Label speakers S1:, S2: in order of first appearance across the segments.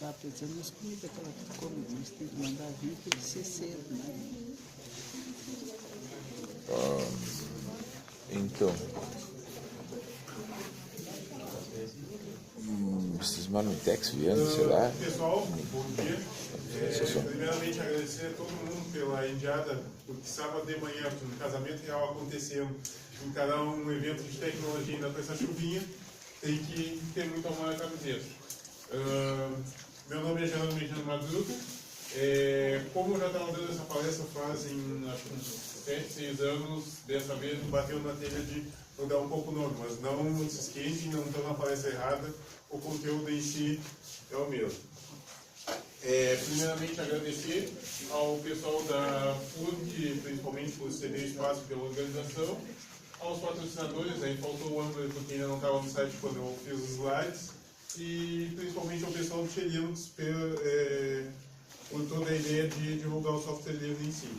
S1: estava pensando nas comidas que ela come, mas tem que mandar vir, tem que ser cedo, né?
S2: Então, esses Marmitex viando, sei lá.
S3: Pessoal, bom dia. Primeiramente agradecer a todo mundo pela enviada, porque sábado de manhã, no casamento real acontecendo, encarar um evento de tecnologia ainda com essa chuvinha, tem que ter muito amor na camiseta. Meu nome é Geraldo Medina Madruga. Como eu já estava dando essa palestra fazem acho que uns 7, 6 anos, dessa vez bateu na telha de mudar um pouco o nome, mas não se esquentem, não estou na palestra errada, o conteúdo em si é o mesmo. Primeiramente agradecer ao pessoal da FURG, principalmente por ceder espaço pela organização, aos patrocinadores, aí faltou o André porque ainda não estava no site quando eu fiz os slides, e principalmente ao pessoal do Xelinux por toda a ideia de divulgar o software livre em si.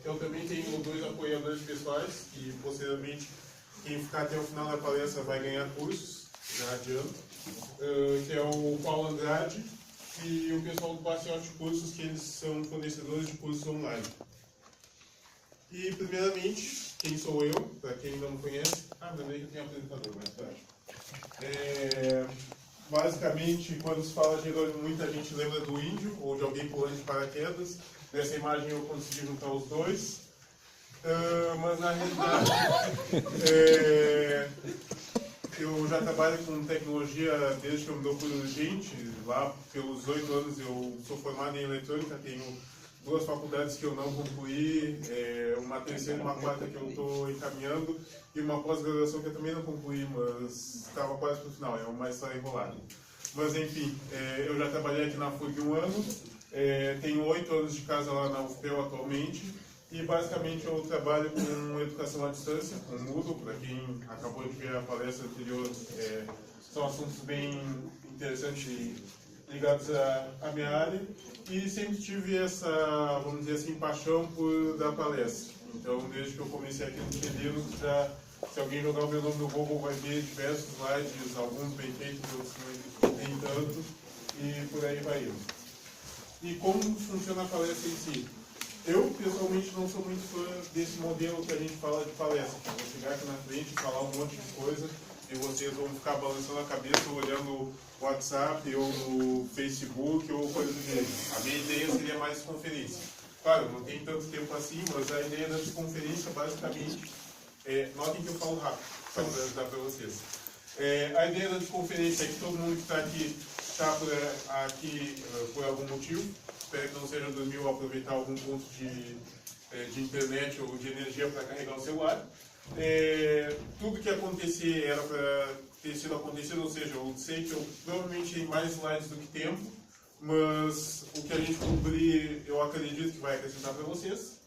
S3: Eu também tenho 2 apoiadores pessoais, e posteriormente quem ficar até o final da palestra vai ganhar cursos, já adianto. Que é o Paulo Andrade e o pessoal do Baciote Cursos, que eles são fornecedores de cursos online. E, primeiramente, quem sou eu, para quem não me conhece, mas aí que eu tenho apresentador, mais tarde. Basicamente, quando se fala de Jerônimo, muita gente lembra do índio, ou de alguém pulando de paraquedas. Nessa imagem eu consegui juntar os dois. Mas, na realidade, eu já trabalho com tecnologia desde que eu me dou por gente. Lá pelos 8 anos eu sou formado em eletrônica, tenho 2 faculdades que eu não concluí, uma terceira e uma quarta que eu estou encaminhando, e uma pós-graduação que eu também não concluí, mas estava quase para o final, é uma história enrolada. Mas enfim, eu já trabalhei aqui na FURG 1 ano, tenho 8 anos de casa lá na UFPEL atualmente, e basicamente eu trabalho com educação à distância, com Moodle. Para quem acabou de ver a palestra anterior, são assuntos bem interessantes e ligados à minha área. E sempre tive essa, vamos dizer assim, paixão por dar palestra. Então, desde que eu comecei aqui no Xelinux, se alguém jogar o meu nome no Google vai ver diversos slides, alguns bem feitos, outros nem tanto, e por aí vai indo. E como funciona a palestra em si? Eu, pessoalmente, não sou muito fã desse modelo que a gente fala de palestra. Eu vou chegar aqui na frente e falar um monte de coisa e vocês vão ficar balançando a cabeça olhando o WhatsApp ou no Facebook ou coisa do gênero. A minha ideia seria mais conferência. Claro, não tem tanto tempo assim, mas a ideia da conferência, basicamente, notem que eu falo rápido, só para ajudar para vocês. A ideia da conferência é que todo mundo que está aqui está aqui por algum motivo. Espero que não seja dormir ou aproveitar algum ponto de internet ou de energia para carregar o celular. Tudo que acontecer era para ter sido acontecido, ou seja, eu sei que eu provavelmente tenho mais slides do que tempo, mas o que a gente cobrir eu acredito que vai acrescentar para vocês.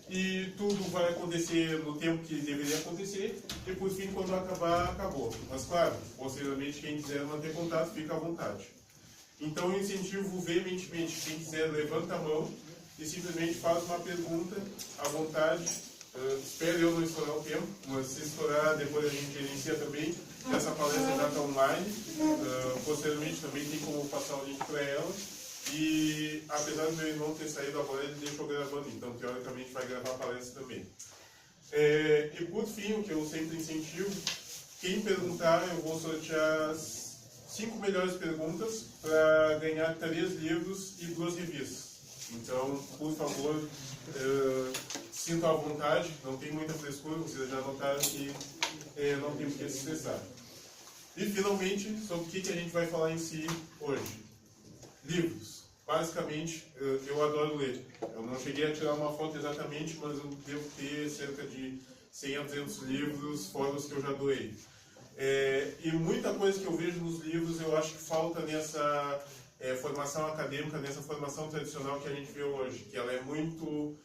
S3: E tudo vai acontecer no tempo que deveria acontecer, e por fim, quando acabar, acabou. Mas claro, posteriormente, quem quiser manter contato, fica à vontade. Então eu incentivo veementemente, quem quiser levanta a mão e simplesmente faz uma pergunta à vontade. Espero eu não estourar o tempo, mas se estourar depois a gente inicia também. Essa palestra já está online, posteriormente também tem como passar o link para ela. E apesar do meu irmão ter saído agora, ele deixou gravando, então teoricamente vai gravar a palestra também. E por fim, o que eu sempre incentivo, quem perguntar eu vou sortear 5 melhores perguntas para ganhar 3 livros e 2 revistas. Então, por favor, sintam à vontade, não tem muita frescura, vocês já notaram que não tem por que se estressar. E, finalmente, sobre o que a gente vai falar em si hoje. Livros. Basicamente, eu adoro ler. Eu não cheguei a tirar uma foto exatamente, mas eu devo ter cerca de 100 a 200 livros, fora os que eu já doei. E muita coisa que eu vejo nos livros eu acho que falta nessa formação acadêmica, nessa formação tradicional que a gente vê hoje, que ela é muito,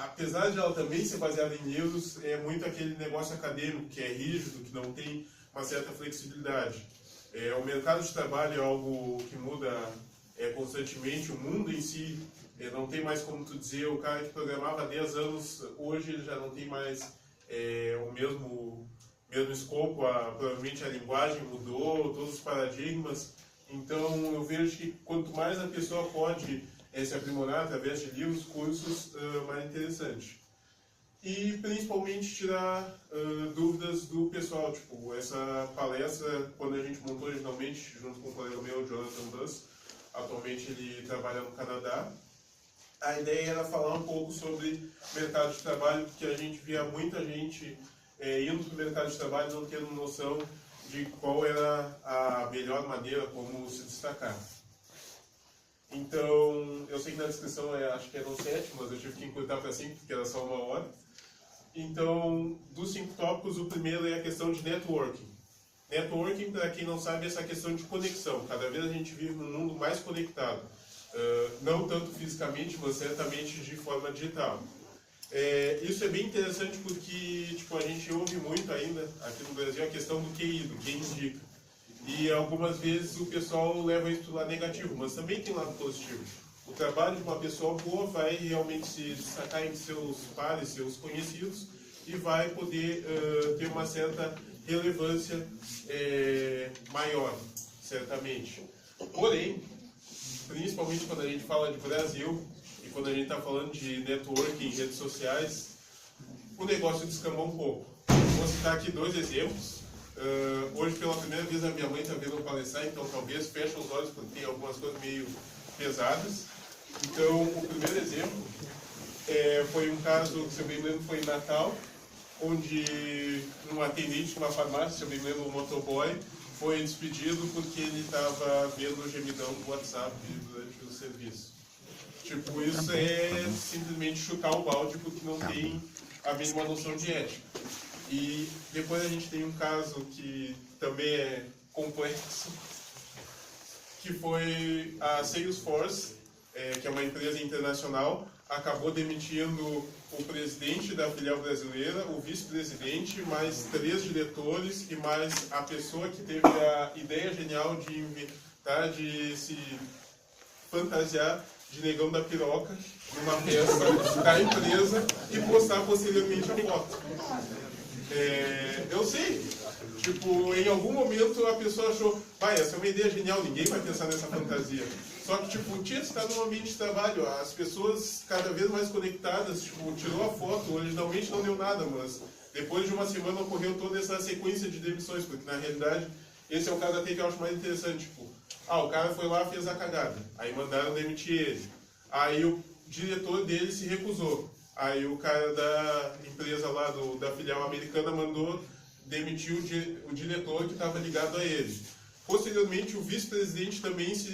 S3: apesar de ela também ser baseada em livros, é muito aquele negócio acadêmico que é rígido, que não tem uma certa flexibilidade. O mercado de trabalho é algo que muda constantemente, o mundo em si não tem mais como tu dizer, o cara que programava há 10 anos, hoje ele já não tem mais o mesmo escopo, provavelmente a linguagem mudou, todos os paradigmas. Então, eu vejo que quanto mais a pessoa pode se aprimorar através de livros, cursos, mais interessante. E, principalmente, tirar dúvidas do pessoal. Tipo, essa palestra, quando a gente montou originalmente, junto com um colega meu, Jonathan Buss, atualmente ele trabalha no Canadá, a ideia era falar um pouco sobre mercado de trabalho, porque a gente via muita gente indo para o mercado de trabalho não tendo noção de qual era a melhor maneira como se destacar. Então, eu sei que na descrição acho que eram 7, mas eu tive que encurtar para 5, porque era só 1 hora. Então, dos 5 tópicos, o primeiro é a questão de networking. Networking, para quem não sabe, é essa questão de conexão. Cada vez a gente vive num mundo mais conectado. Não tanto fisicamente, mas certamente de forma digital. Isso é bem interessante porque tipo, a gente ouve muito ainda aqui no Brasil a questão do QI, do quem indica. E algumas vezes o pessoal leva isso para o lado negativo, mas também tem lado positivo. O trabalho de uma pessoa boa vai realmente se destacar entre seus pares, seus conhecidos, e vai poder ter uma certa relevância maior, certamente. Porém, principalmente quando a gente fala de Brasil, e quando a gente está falando de networking em redes sociais, o negócio descambou um pouco. Vou citar aqui 2 exemplos. Hoje, pela primeira vez, a minha mãe está vendo eu palestrar, então talvez feche os olhos, porque tem algumas coisas meio pesadas. Então, o primeiro exemplo foi um caso, se eu bem lembro, foi em Natal, onde um atendente de uma farmácia, se eu bem lembro, um motoboy, foi despedido porque ele estava vendo o gemidão do WhatsApp durante o serviço. Tipo, isso é simplesmente chutar o balde porque não tem a mínima noção de ética. E depois a gente tem um caso que também é complexo, que foi a Salesforce, que é uma empresa internacional, acabou demitindo o presidente da filial brasileira, o vice-presidente, mais 3 diretores e mais a pessoa que teve a ideia genial de inventar, de se fantasiar de negão da piroca numa festa da empresa e postar posteriormente a foto. Eu sei, tipo, em algum momento a pessoa achou, essa é uma ideia genial, ninguém vai pensar nessa fantasia. Só que, tipo, o Tia está no ambiente de trabalho, as pessoas cada vez mais conectadas, tipo, tirou a foto, originalmente não deu nada, mas depois de uma semana ocorreu toda essa sequência de demissões, porque na realidade, esse é o caso até que eu acho mais interessante, tipo, o cara foi lá, fez a cagada, aí mandaram demitir ele, aí o diretor dele se recusou, aí o cara da empresa lá, da filial americana, mandou demitir o diretor que estava ligado a ele. Posteriormente, o vice-presidente também se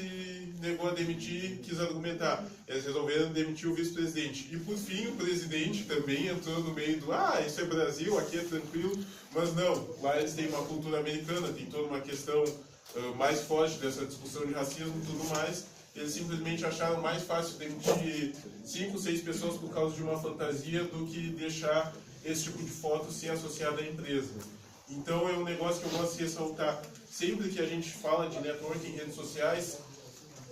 S3: negou a demitir, quis argumentar. Eles resolveram demitir o vice-presidente. E, por fim, o presidente também entrou no meio do isso é Brasil, aqui é tranquilo. Mas não, lá eles têm uma cultura americana, tem toda uma questão mais forte dessa discussão de racismo e tudo mais. Eles simplesmente acharam mais fácil demitir 5, 6 pessoas por causa de uma fantasia do que deixar esse tipo de foto ser associada à empresa. Então, é um negócio que eu gosto de ressaltar. Sempre que a gente fala de networking em redes sociais,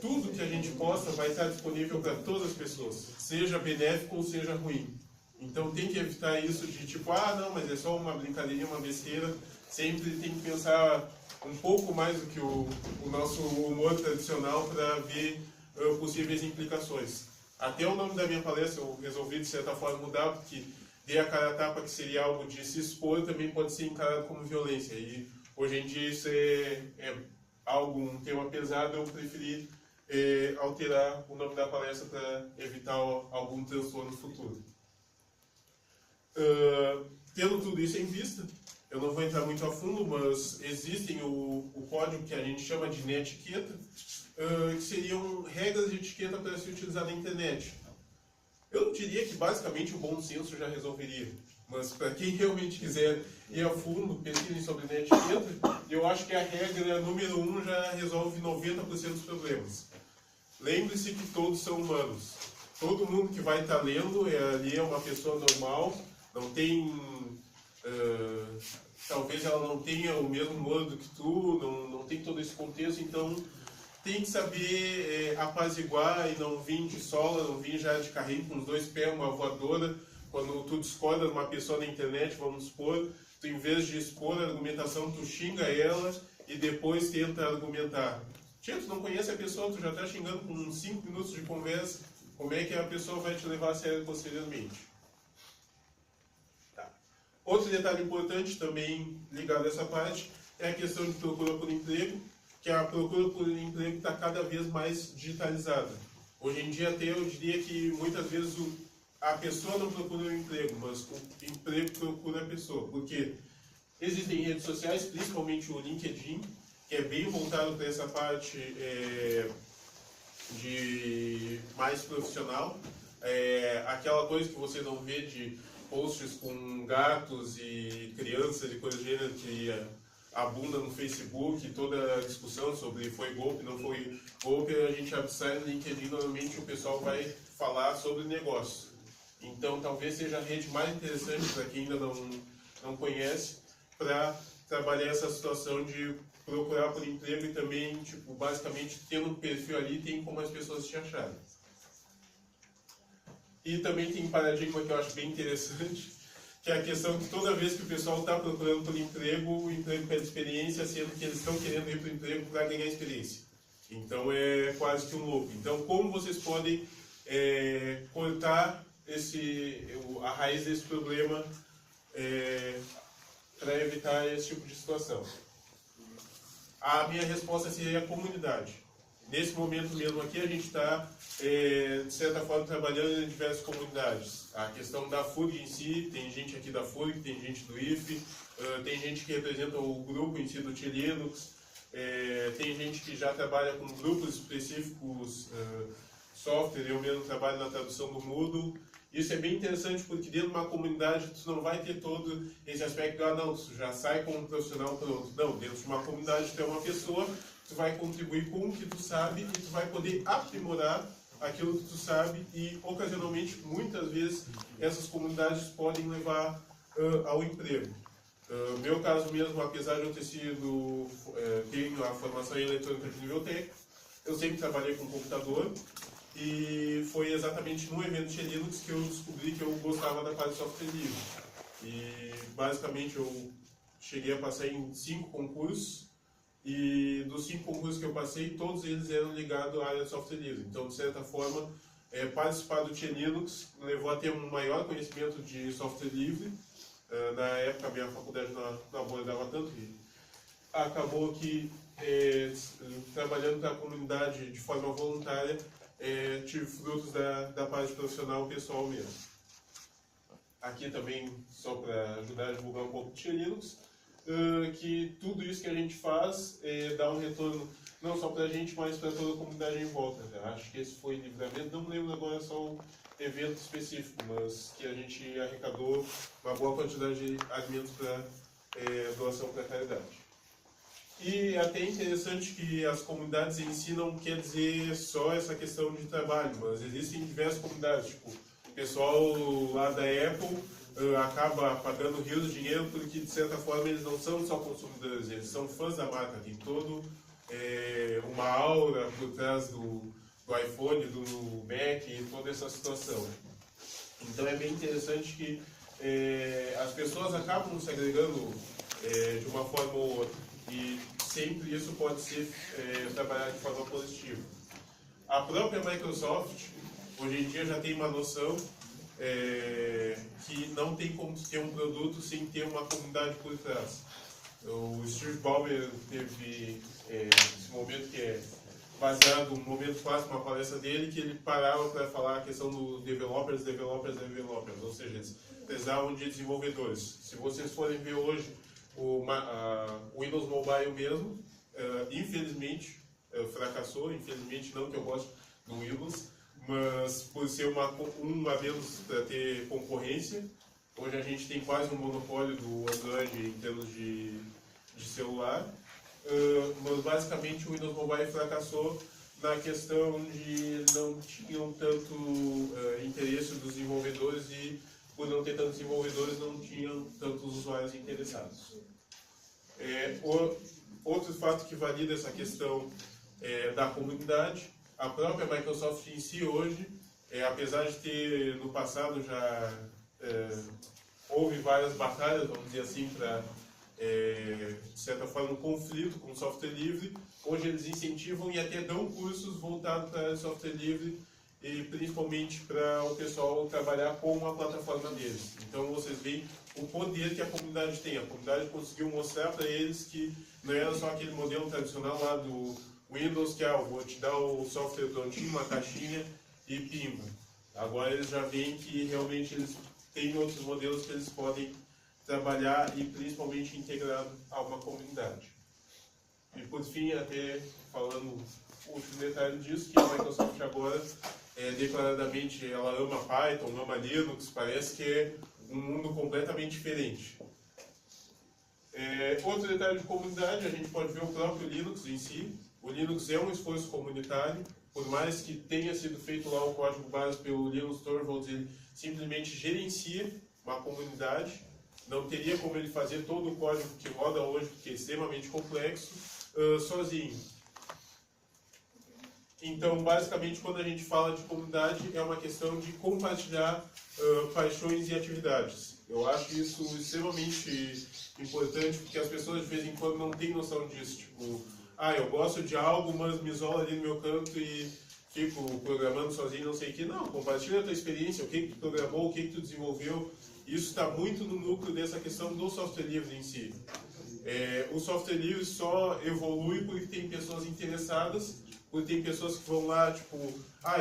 S3: tudo que a gente posta vai estar disponível para todas as pessoas, seja benéfico ou seja ruim. Então tem que evitar isso de tipo, não, mas é só uma brincadeirinha, uma besteira. Sempre tem que pensar um pouco mais do que o nosso humor tradicional para ver possíveis implicações. Até o nome da minha palestra eu resolvi de certa forma mudar, porque dei a cara a tapa que seria algo de se expor, também pode ser encarado como violência. E hoje em dia isso é um tema pesado, eu preferi alterar o nome da palestra para evitar algum transtorno futuro. Tendo tudo isso em vista, eu não vou entrar muito a fundo, mas existem o código que a gente chama de netiqueta, que seriam regras de etiqueta para se utilizar na internet. Eu diria que basicamente o bom senso já resolveria, mas para quem realmente quiser ir a fundo, pesquisem sobre netiqueta, eu acho que a regra número 1 já resolve 90% dos problemas. Lembre-se que todos são humanos. Todo mundo que vai estar lendo ali é uma pessoa normal, não tem... talvez ela não tenha o mesmo humor do que tu, não tem todo esse contexto, então tem que saber apaziguar e não vir de sola, não vir já de carrinho com os 2 pés, uma voadora. Quando tu discorda de uma pessoa na internet, vamos supor, tu em vez de expor a argumentação, tu xinga ela e depois tenta argumentar. Tia, tu não conhece a pessoa, tu já está xingando com 5 minutos de conversa, como é que a pessoa vai te levar a sério posteriormente? Tá. Outro detalhe importante também ligado a essa parte é a questão de procura por emprego, que a procura por emprego está cada vez mais digitalizada. Hoje em dia até eu diria que muitas vezes a pessoa não procura um emprego, mas o emprego procura a pessoa, porque existem redes sociais, principalmente o LinkedIn, que é bem voltado para essa parte de mais profissional. Aquela coisa que você não vê de posts com gatos e crianças e coisa do gênero que abunda no Facebook, toda a discussão sobre foi golpe, não foi golpe, a gente abstrai no LinkedIn, normalmente o pessoal vai falar sobre negócio. Então talvez seja a rede mais interessante para quem ainda não conhece, para trabalhar essa situação de procurar por emprego e também, tipo, basicamente, tendo um perfil ali, tem como as pessoas te acharem. E também tem um paradigma que eu acho bem interessante, que é a questão que toda vez que o pessoal está procurando por emprego, o emprego pede experiência, sendo que eles estão querendo ir para o emprego para ganhar experiência. Então é quase que um loop. Então, como vocês podem cortar a raiz desse problema para evitar esse tipo de situação? A minha resposta seria a comunidade. Nesse momento mesmo aqui, a gente está, de certa forma, trabalhando em diversas comunidades. A questão da FURG em si, tem gente aqui da FURG, tem gente do IFE, tem gente que representa o grupo em si do T-Linux, tem gente que já trabalha com grupos específicos, software, eu mesmo trabalho na tradução do Moodle. Isso é bem interessante porque dentro de uma comunidade tu não vai ter todo esse aspecto, não, tu já sai como um profissional pronto. Não, dentro de uma comunidade tu é uma pessoa, tu vai contribuir com o que tu sabe e tu vai poder aprimorar aquilo que tu sabe e, ocasionalmente, muitas vezes, essas comunidades podem levar ao emprego. No meu caso mesmo, apesar de eu ter tenho a formação em eletrônica de nível técnico, eu sempre trabalhei com computador. E foi exatamente no evento de Linux que eu descobri que eu gostava da parte de software livre. E basicamente eu cheguei a passar em 5 concursos, e dos 5 concursos que eu passei, todos eles eram ligados à área de software livre. Então, de certa forma, participar do Linux levou a ter um maior conhecimento de software livre. Na época, a minha faculdade não abordava tanto, e acabou que, trabalhando para a comunidade de forma voluntária, tive frutos da parte profissional pessoal mesmo. Aqui também, só para ajudar a divulgar um pouco do Linux, que tudo isso que a gente faz dá um retorno não só para a gente, mas para toda a comunidade em volta. Acho que esse foi Livramento, não me lembro agora só um evento específico, mas que a gente arrecadou uma boa quantidade de alimentos para doação para a caridade. E até é interessante que as comunidades em si não quer dizer só essa questão de trabalho, mas existem diversas comunidades, tipo, o pessoal lá da Apple acaba pagando rios de dinheiro porque, de certa forma, eles não são só consumidores, eles são fãs da marca, tem todo uma aura por trás do iPhone, do Mac e toda essa situação. Então é bem interessante que as pessoas acabam se agregando de uma forma ou outra. E sempre isso pode ser trabalhado de forma positiva. A própria Microsoft, hoje em dia, já tem uma noção que não tem como ter um produto sem ter uma comunidade por trás. O Steve Ballmer teve esse momento que é baseado no momento clássico, uma palestra dele, que ele parava para falar a questão do developers, ou seja, eles precisavam de desenvolvedores. Se vocês forem ver hoje, o Windows Mobile mesmo, infelizmente, fracassou. Infelizmente, não que eu goste do Windows, mas por ser uma a menos para ter concorrência. Hoje a gente tem quase um monopólio do Android em termos de celular, mas basicamente o Windows Mobile fracassou na questão de não tinham tanto interesse dos desenvolvedores e, por não ter tantos desenvolvedores, não tinham tantos usuários interessados. Outro fato que valida essa questão da comunidade, a própria Microsoft em si hoje, apesar de ter no passado já houve várias batalhas, vamos dizer assim, para de certa forma, um conflito com o software livre. Hoje eles incentivam e até dão cursos voltados para o software livre e principalmente para o pessoal trabalhar com a plataforma deles. Então vocês veem o poder que a comunidade tem. A comunidade conseguiu mostrar para eles que não era só aquele modelo tradicional lá do Windows, que eu vou te dar o software prontinho, uma caixinha e pimba. Agora eles já veem que realmente eles têm outros modelos que eles podem trabalhar e principalmente integrado a uma comunidade. E por fim, até falando o último detalhe disso, que a Microsoft agora, declaradamente, ela ama Python, ama Linux, parece que é um mundo completamente diferente. Outro detalhe de comunidade, a gente pode ver o próprio Linux em si. O Linux é um esforço comunitário, por mais que tenha sido feito lá o código base pelo Linus Torvalds, ele simplesmente gerencia uma comunidade. Não teria como ele fazer todo o código que roda hoje, porque é extremamente complexo, sozinho. Então, basicamente, quando a gente fala de comunidade, é uma questão de compartilhar paixões e atividades. Eu acho isso extremamente importante, porque as pessoas de vez em quando não têm noção disso. Tipo, eu gosto de algo, mas me isolo ali no meu canto e fico programando sozinho, não sei o que. Não, compartilha a tua experiência, o que tu programou, o que tu desenvolveu. Isso está muito no núcleo dessa questão do software livre em si. O software livre só evolui porque tem pessoas interessadas, porque tem pessoas que vão lá, tipo,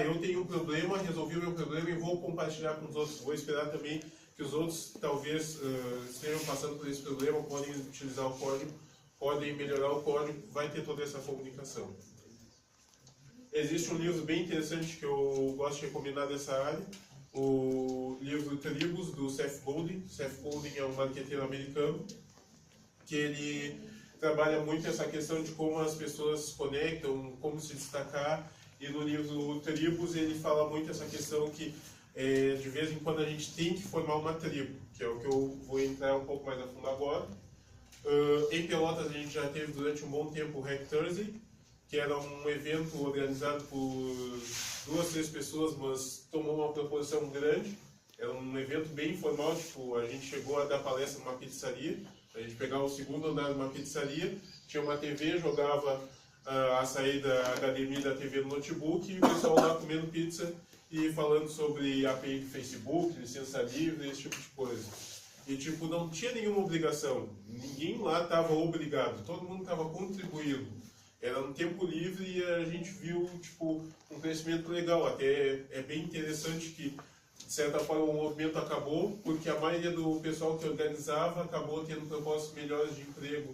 S3: eu tenho um problema, resolvi o meu problema e vou compartilhar com os outros. Vou esperar também que os outros talvez estejam passando por esse problema, podem utilizar o código, podem melhorar o código, vai ter toda essa comunicação. Existe um livro bem interessante que eu gosto de recomendar dessa área, o livro Tribos, do Seth Godin. Seth Godin é um marqueteiro americano, que ele trabalha muito essa questão de como as pessoas se conectam, como se destacar, e no livro Tribos ele fala muito essa questão que de vez em quando a gente tem que formar uma tribo, que é o que eu vou entrar um pouco mais a fundo agora. Em Pelotas a gente já teve durante um bom tempo o Hack Thursday, que era um evento organizado por 2, 3 pessoas, mas tomou uma proporção grande. Era um evento bem informal, tipo, a gente chegou a dar palestra numa pizzaria, a gente pegava o segundo andar de uma pizzaria, tinha uma TV, jogava a saída HDMI da TV no notebook e o pessoal lá comendo pizza e falando sobre API do Facebook, licença livre, esse tipo de coisa. E tipo, não tinha nenhuma obrigação, ninguém lá estava obrigado, todo mundo estava contribuindo. Era um tempo livre e a gente viu tipo, um crescimento legal. Até é bem interessante que, de certa forma, o movimento acabou, porque a maioria do pessoal que organizava acabou tendo propósitos melhores de emprego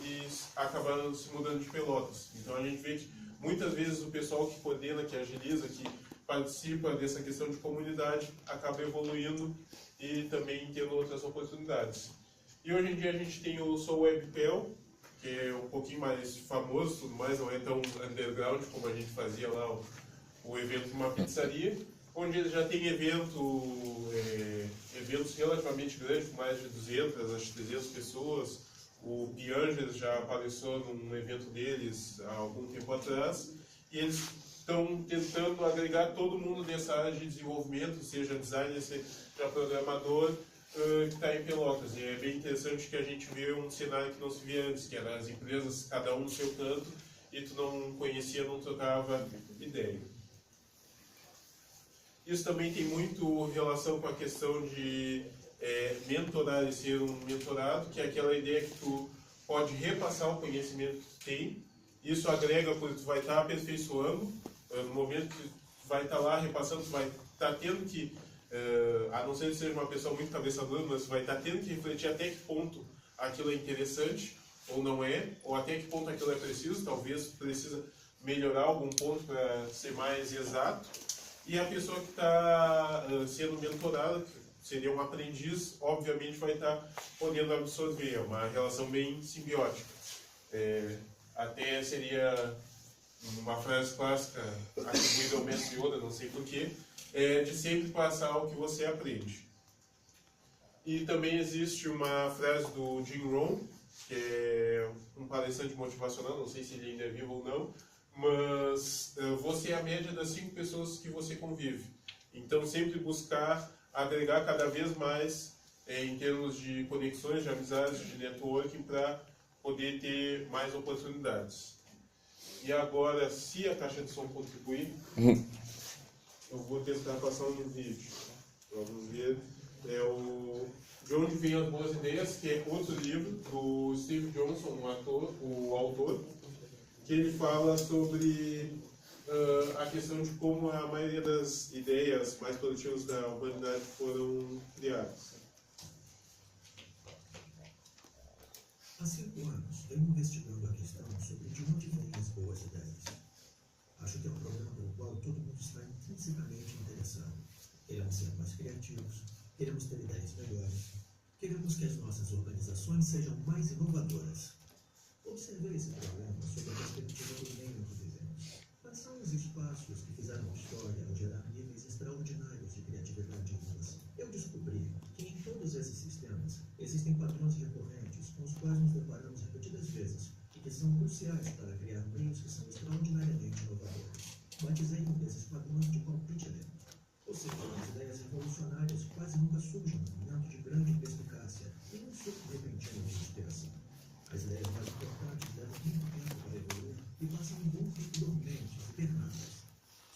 S3: e acabaram se mudando de Pelotas. Então a gente vê que muitas vezes o pessoal que coordena, que agiliza, que participa dessa questão de comunidade, acaba evoluindo e também tendo outras oportunidades. E hoje em dia a gente tem o Sou WebPel, que é um pouquinho mais famoso, tudo mais, não é tão underground como a gente fazia lá o evento numa pizzaria, onde ele já tem eventos relativamente grandes, com mais de 200, acho 300 pessoas. O Piangers já apareceu num evento deles há algum tempo atrás, e eles estão tentando agregar todo mundo nessa área de desenvolvimento, seja designer, seja programador, que está em Pelotas. E é bem interessante que a gente vê um cenário que não se via antes, que era as empresas, cada um no seu canto, e tu não conhecia, não trocava ideia. Isso também tem muito relação com a questão de mentorar e ser um mentorado, que é aquela ideia que tu pode repassar o conhecimento que tu tem. Isso agrega porque tu vai estar aperfeiçoando. No momento que tu vai estar lá repassando, tu vai estar tendo que a não ser que seja uma pessoa muito cabeça dura, mas vai estar tendo que refletir até que ponto aquilo é interessante ou não é, ou até que ponto aquilo é preciso, talvez precisa melhorar algum ponto para ser mais exato. E a pessoa que está sendo mentorada, que seria um aprendiz, obviamente vai estar podendo absorver, é uma relação bem simbiótica. Até seria uma frase clássica atribuída ao mestre Yoda, não sei porquê, de sempre passar o que você aprende. E também existe uma frase do Jim Rohn, que é um palestrante motivacional, não sei se ele ainda é vivo ou não, mas você é a média das 5 pessoas que você convive. Então sempre buscar agregar cada vez mais em termos de conexões, de amizades, de networking, para poder ter mais oportunidades. E agora, se a caixa de som contribuir, eu vou tentar passar um vídeo. Vamos ver. É o De Onde Vêm as Boas Ideias, que é outro livro do Steve Johnson, o autor, que ele fala sobre a questão de como a maioria das ideias mais produtivas da humanidade foram criadas.
S4: Há 5 anos, venho investigando a questão sobre de onde vêm as boas ideias. Acho que é um problema pelo qual todo mundo está intrinsecamente interessado. Queremos ser mais criativos, queremos ter ideias melhores, queremos que as nossas organizações sejam mais inovadoras. Observei esse problema sob a perspectiva do meio em que vivemos. Quais são os espaços que fizeram história ao gerar níveis extraordinários de criatividade e inovação? Eu descobri que em todos esses sistemas existem padrões recorrentes com os quais nos deparamos repetidas vezes e que são cruciais para criar meios que são extraordinariamente inovadores. Batizei um desses padrões de palpite lento. Ou seja, as ideias revolucionárias quase nunca surgem num momento de grande perspicácia e num surto repentino de inspiração. As ideias mais importantes levam muito tempo para evoluir e passam um bom tempo dormentes, hibernadas.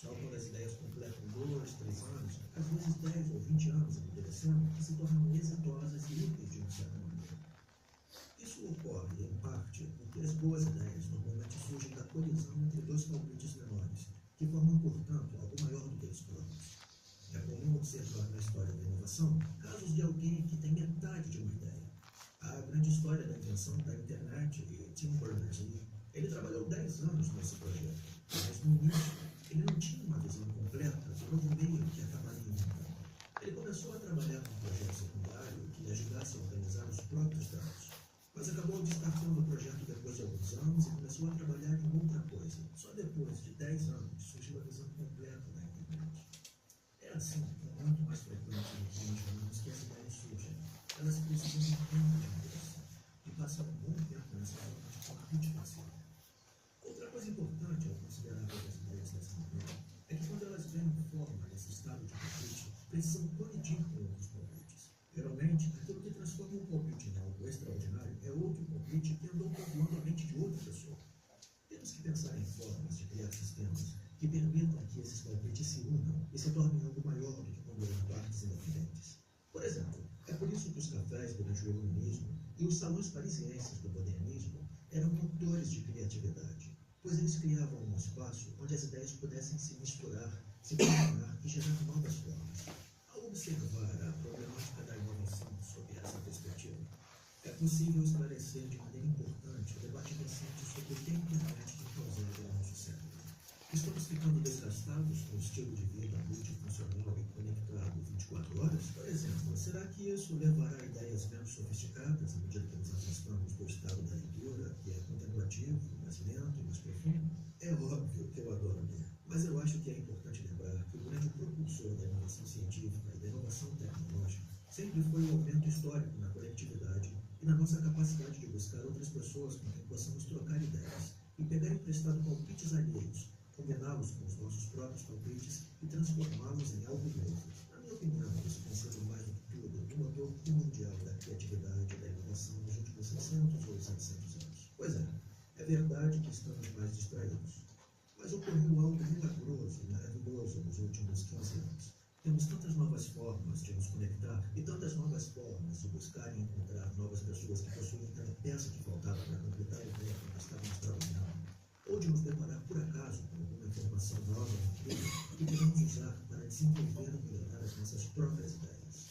S4: Só quando as ideias completam 2, 3 anos, às vezes 10 ou 20 anos amadurecendo, que se tornam exitosas e úteis de uma certa maneira. Isso ocorre, em parte, porque as boas ideias normalmente surgem da colisão entre dois palpites menores, que formam, portanto, algo maior do que eles próprios. É comum observar na história da inovação casos de alguém que tem metade de uma ideia. A grande história da invenção da internet e Tim Berners-Lee, ele trabalhou 10 anos nesse projeto, mas no início ele não tinha uma visão completa do novo meio que acabaria inventando. Ele começou a trabalhar num projeto secundário que lhe ajudasse a organizar os próprios dados, mas acabou descartando o projeto depois de alguns anos e começou a trabalhar em outra coisa. Só depois de 10 anos surgiu a visão completa da internet. É assim, com muito mais frequente do que imaginamos que as ideias surgem. Elas precisam de tempo de maturação e passam um bom tempo nessa forma de palpite parcial. Outra coisa importante ao considerar as ideias dessa maneira é que quando elas ganham forma nesse estado de palpite, precisam colidir com outros palpites. Geralmente, aquilo que transforma um palpite em algo extraordinário é outro palpite que andou povoando a mente de outra pessoa. Temos que pensar em formas de criar sistemas que permitam que esses palpites se unam e se tornem algo maior do que quando eram partes independentes. Por exemplo, é por isso que os cafés durante o iluminismo e os salões parisienses do modernismo eram motores de criatividade, pois eles criavam um espaço onde as ideias pudessem se misturar, se combinar e gerar novas formas. Ao observar a problemática da inovação sob essa perspectiva, é possível esclarecer de maneira importante o debate recente sobre o que a internet tem causado ao nosso cérebro. Estamos ficando desgastados com o estilo de vida multifuncional e conectado 24 horas? Por exemplo, será que isso levará a ideias menos sofisticadas à medida que nos afastamos do estado da leitura, que é contemplativo, mais lento e mais profundo? É óbvio que eu adoro ler, mas eu acho que é importante lembrar que o grande propulsor da inovação científica e da inovação tecnológica sempre foi o aumento histórico na conectividade e na nossa capacidade de buscar outras pessoas com quem possamos trocar ideias e pegar emprestado palpites alheios, combiná-los com os nossos próprios palpites e transformá-los em algo novo. Na minha opinião, isso tem sido mais do que tudo um motor mundial da criatividade e da inovação nos últimos 600 ou 700 anos. Pois é verdade que estamos mais distraídos. Mas ocorreu algo milagroso e maravilhoso nos últimos 15 anos. Temos tantas novas formas de nos conectar e tantas novas formas de buscar e encontrar novas pessoas que possuem cada peça que faltava para completar o tempo que estávamos trabalhando, ou de nos deparar por acaso com alguma informação nova e incrível que podemos usar para desenvolver e melhorar as nossas próprias ideias.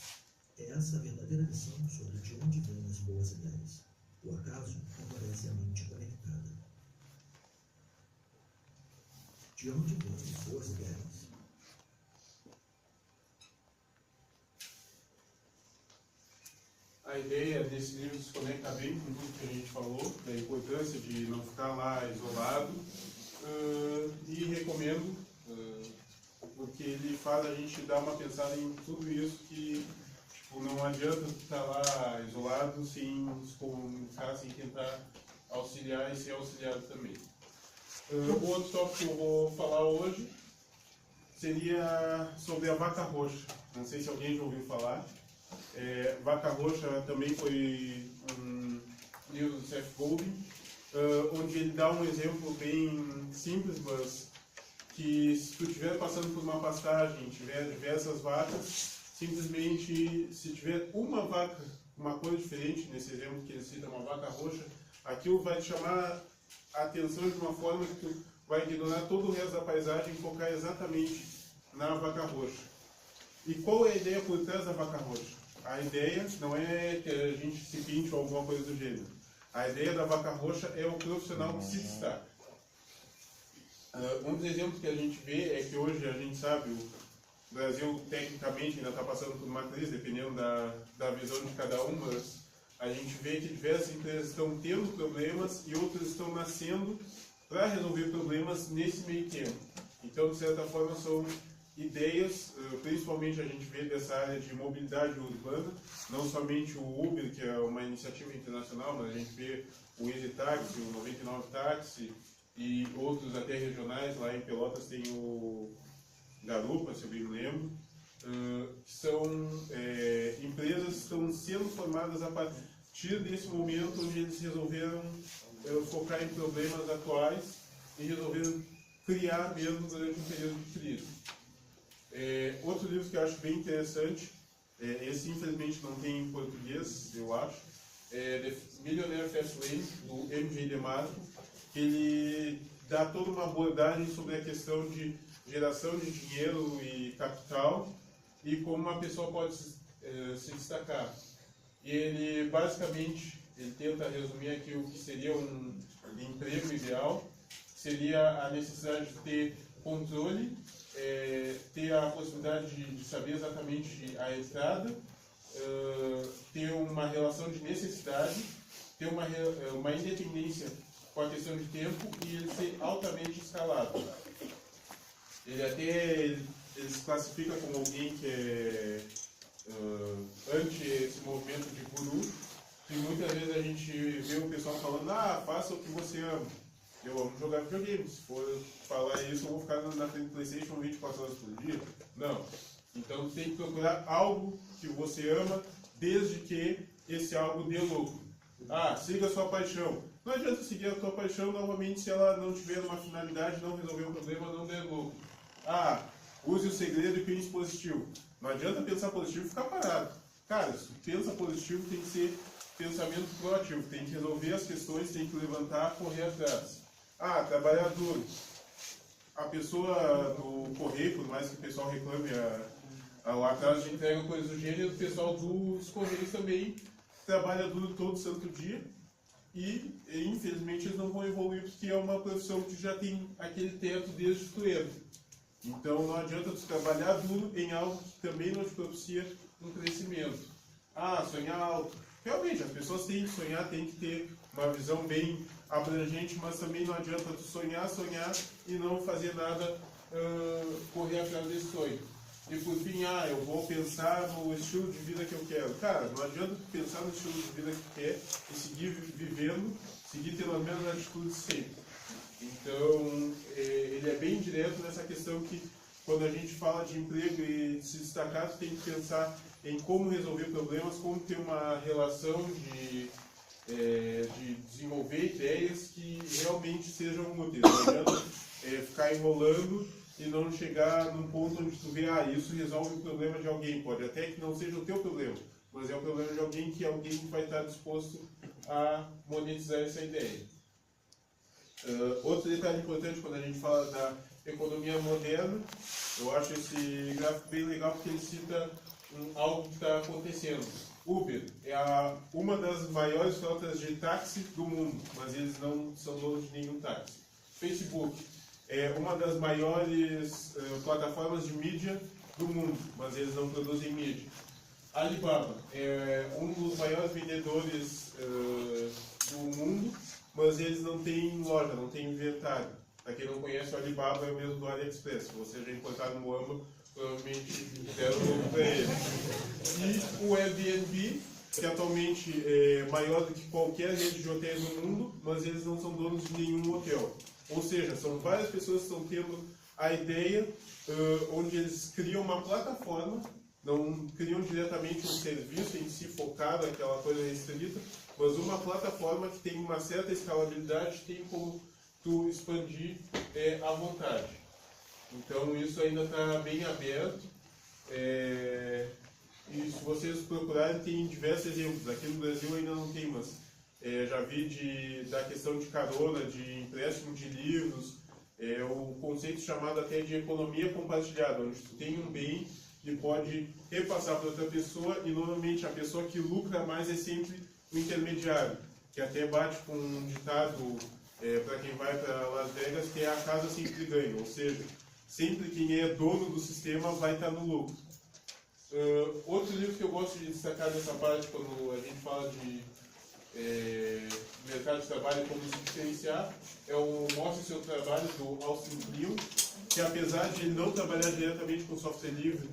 S4: É essa a verdadeira lição sobre de onde vêm as boas ideias. O acaso favorece a mente conectada. De onde vêm as boas ideias?
S3: A ideia desse livro se conecta bem com tudo que a gente falou, da importância de não ficar lá isolado, e recomendo, porque ele faz a gente dar uma pensada em tudo isso que não adianta estar lá isolado sem se comunicar, sem tentar auxiliar e ser auxiliado também. O outro tópico que eu vou falar hoje seria sobre a vaca roxa. Não sei se alguém já ouviu falar. Vaca Roxa também foi um livro do Seth Godin, onde ele dá um exemplo bem simples, mas que se tu estiver passando por uma pastagem, tiver diversas vacas, simplesmente se tiver uma vaca, uma cor diferente, nesse exemplo que ele cita, uma vaca roxa, aquilo vai te chamar a atenção de uma forma que tu vai ignorar todo o resto da paisagem e focar exatamente na vaca roxa. E qual é a ideia por trás da vaca roxa? A ideia não é que a gente se pinte ou alguma coisa do gênero. A ideia da vaca roxa é o profissional que se destaca. Um dos exemplos que a gente vê é que hoje a gente sabe, o Brasil tecnicamente ainda está passando por uma crise, dependendo da visão de cada um, mas a gente vê que diversas empresas estão tendo problemas e outras estão nascendo para resolver problemas nesse meio tempo. Então, de certa forma, são ideias, principalmente a gente vê dessa área de mobilidade urbana, não somente o Uber, que é uma iniciativa internacional, mas a gente vê o Easy Taxi, o 99 Taxi e outros até regionais. Lá em Pelotas tem o Garupa, se eu bem me lembro. São empresas que estão sendo formadas a partir desse momento onde eles resolveram focar em problemas atuais e resolveram criar mesmo durante um período de crise. Outro livro que eu acho bem interessante, esse infelizmente não tem em português, eu acho, é The Millionaire Fast Lane, do MJ DeMarco, que ele dá toda uma abordagem sobre a questão de geração de dinheiro e capital e como uma pessoa pode se destacar. E ele basicamente ele tenta resumir aqui o que seria um emprego ideal, seria a necessidade de ter controle, ter a possibilidade de saber exatamente a entrada, ter uma relação de necessidade, ter uma independência com a questão de tempo e ele ser altamente escalável. Ele se classifica como alguém que é anti esse movimento de guru, e muitas vezes a gente vê o pessoal falando, faça o que você ama. Eu amo jogar videogame, se for falar isso eu vou ficar na frente do PlayStation 24 horas por dia. Não. Então tem que procurar algo que você ama, desde que esse algo dê lucro. Siga a sua paixão. Não adianta seguir a sua paixão novamente se ela não tiver uma finalidade, não resolver um problema, não der lucro. Use o segredo e pense positivo. Não adianta pensar positivo e ficar parado. Cara, se pensa positivo tem que ser pensamento proativo, tem que resolver as questões, tem que levantar, correr atrás. Trabalhar duro. A pessoa no correio, por mais que o pessoal reclame o atraso de entrega, coisas do gênero, o pessoal dos correios também trabalha duro todo santo dia e infelizmente eles não vão evoluir porque é uma profissão que já tem aquele teto desde o estudo. Então não adianta tu trabalhar duro em algo que também não te propicia um crescimento. Sonhar alto. Realmente, as pessoas têm que sonhar, têm que ter uma visão bem abrangente, mas também não adianta tu sonhar e não fazer nada, correr atrás desse sonho. E por fim, eu vou pensar no estilo de vida que eu quero. Cara, não adianta tu pensar no estilo de vida que tu quer e seguir vivendo, seguir tendo as mesmas atitudes sempre. Então, ele é bem direto nessa questão que quando a gente fala de emprego e se destacar, tu tem que pensar em como resolver problemas, como ter uma relação de desenvolver ideias que realmente sejam úteis. Não adianta ficar enrolando e não chegar num ponto onde tu vê, isso resolve o problema de alguém. Pode até que não seja o teu problema, mas é o problema de alguém que alguém vai estar disposto a monetizar essa ideia. Outro detalhe importante quando a gente fala da economia moderna, eu acho esse gráfico bem legal porque ele cita algo que está acontecendo. Uber é uma das maiores frotas de táxi do mundo, mas eles não são donos de nenhum táxi. Facebook é uma das maiores plataformas de mídia do mundo, mas eles não produzem mídia. Alibaba é um dos maiores vendedores do mundo, mas eles não têm loja, não têm inventário. Para quem não conhece, o Alibaba é o mesmo do AliExpress. Se você já encontrar no Moamba, provavelmente deram lucro para ele. E o Airbnb, que atualmente é maior do que qualquer rede de hotéis no mundo, mas eles não são donos de nenhum hotel. Ou seja, são várias pessoas que estão tendo a ideia onde eles criam uma plataforma não criam diretamente um serviço em si focado, aquela coisa restrita, mas uma plataforma que tem uma certa escalabilidade, tem como tu expandir à vontade. Então isso ainda está bem aberto. E se vocês procurarem, tem diversos exemplos. Aqui no Brasil ainda não tem, mas já vi da questão de carona, de empréstimo de livros, o conceito chamado até de economia compartilhada, onde tu tem um bem que pode repassar para outra pessoa, e normalmente a pessoa que lucra mais é sempre o intermediário, que até bate com um ditado para quem vai para Las Vegas, que é a casa sempre ganha, ou seja, sempre quem é dono do sistema vai estar no lucro. Outro livro que eu gosto de destacar nessa parte, quando a gente fala de mercado de trabalho e como se diferenciar, é o Mostre Seu Trabalho, do Austin Kleon, que apesar de ele não trabalhar diretamente com software livre,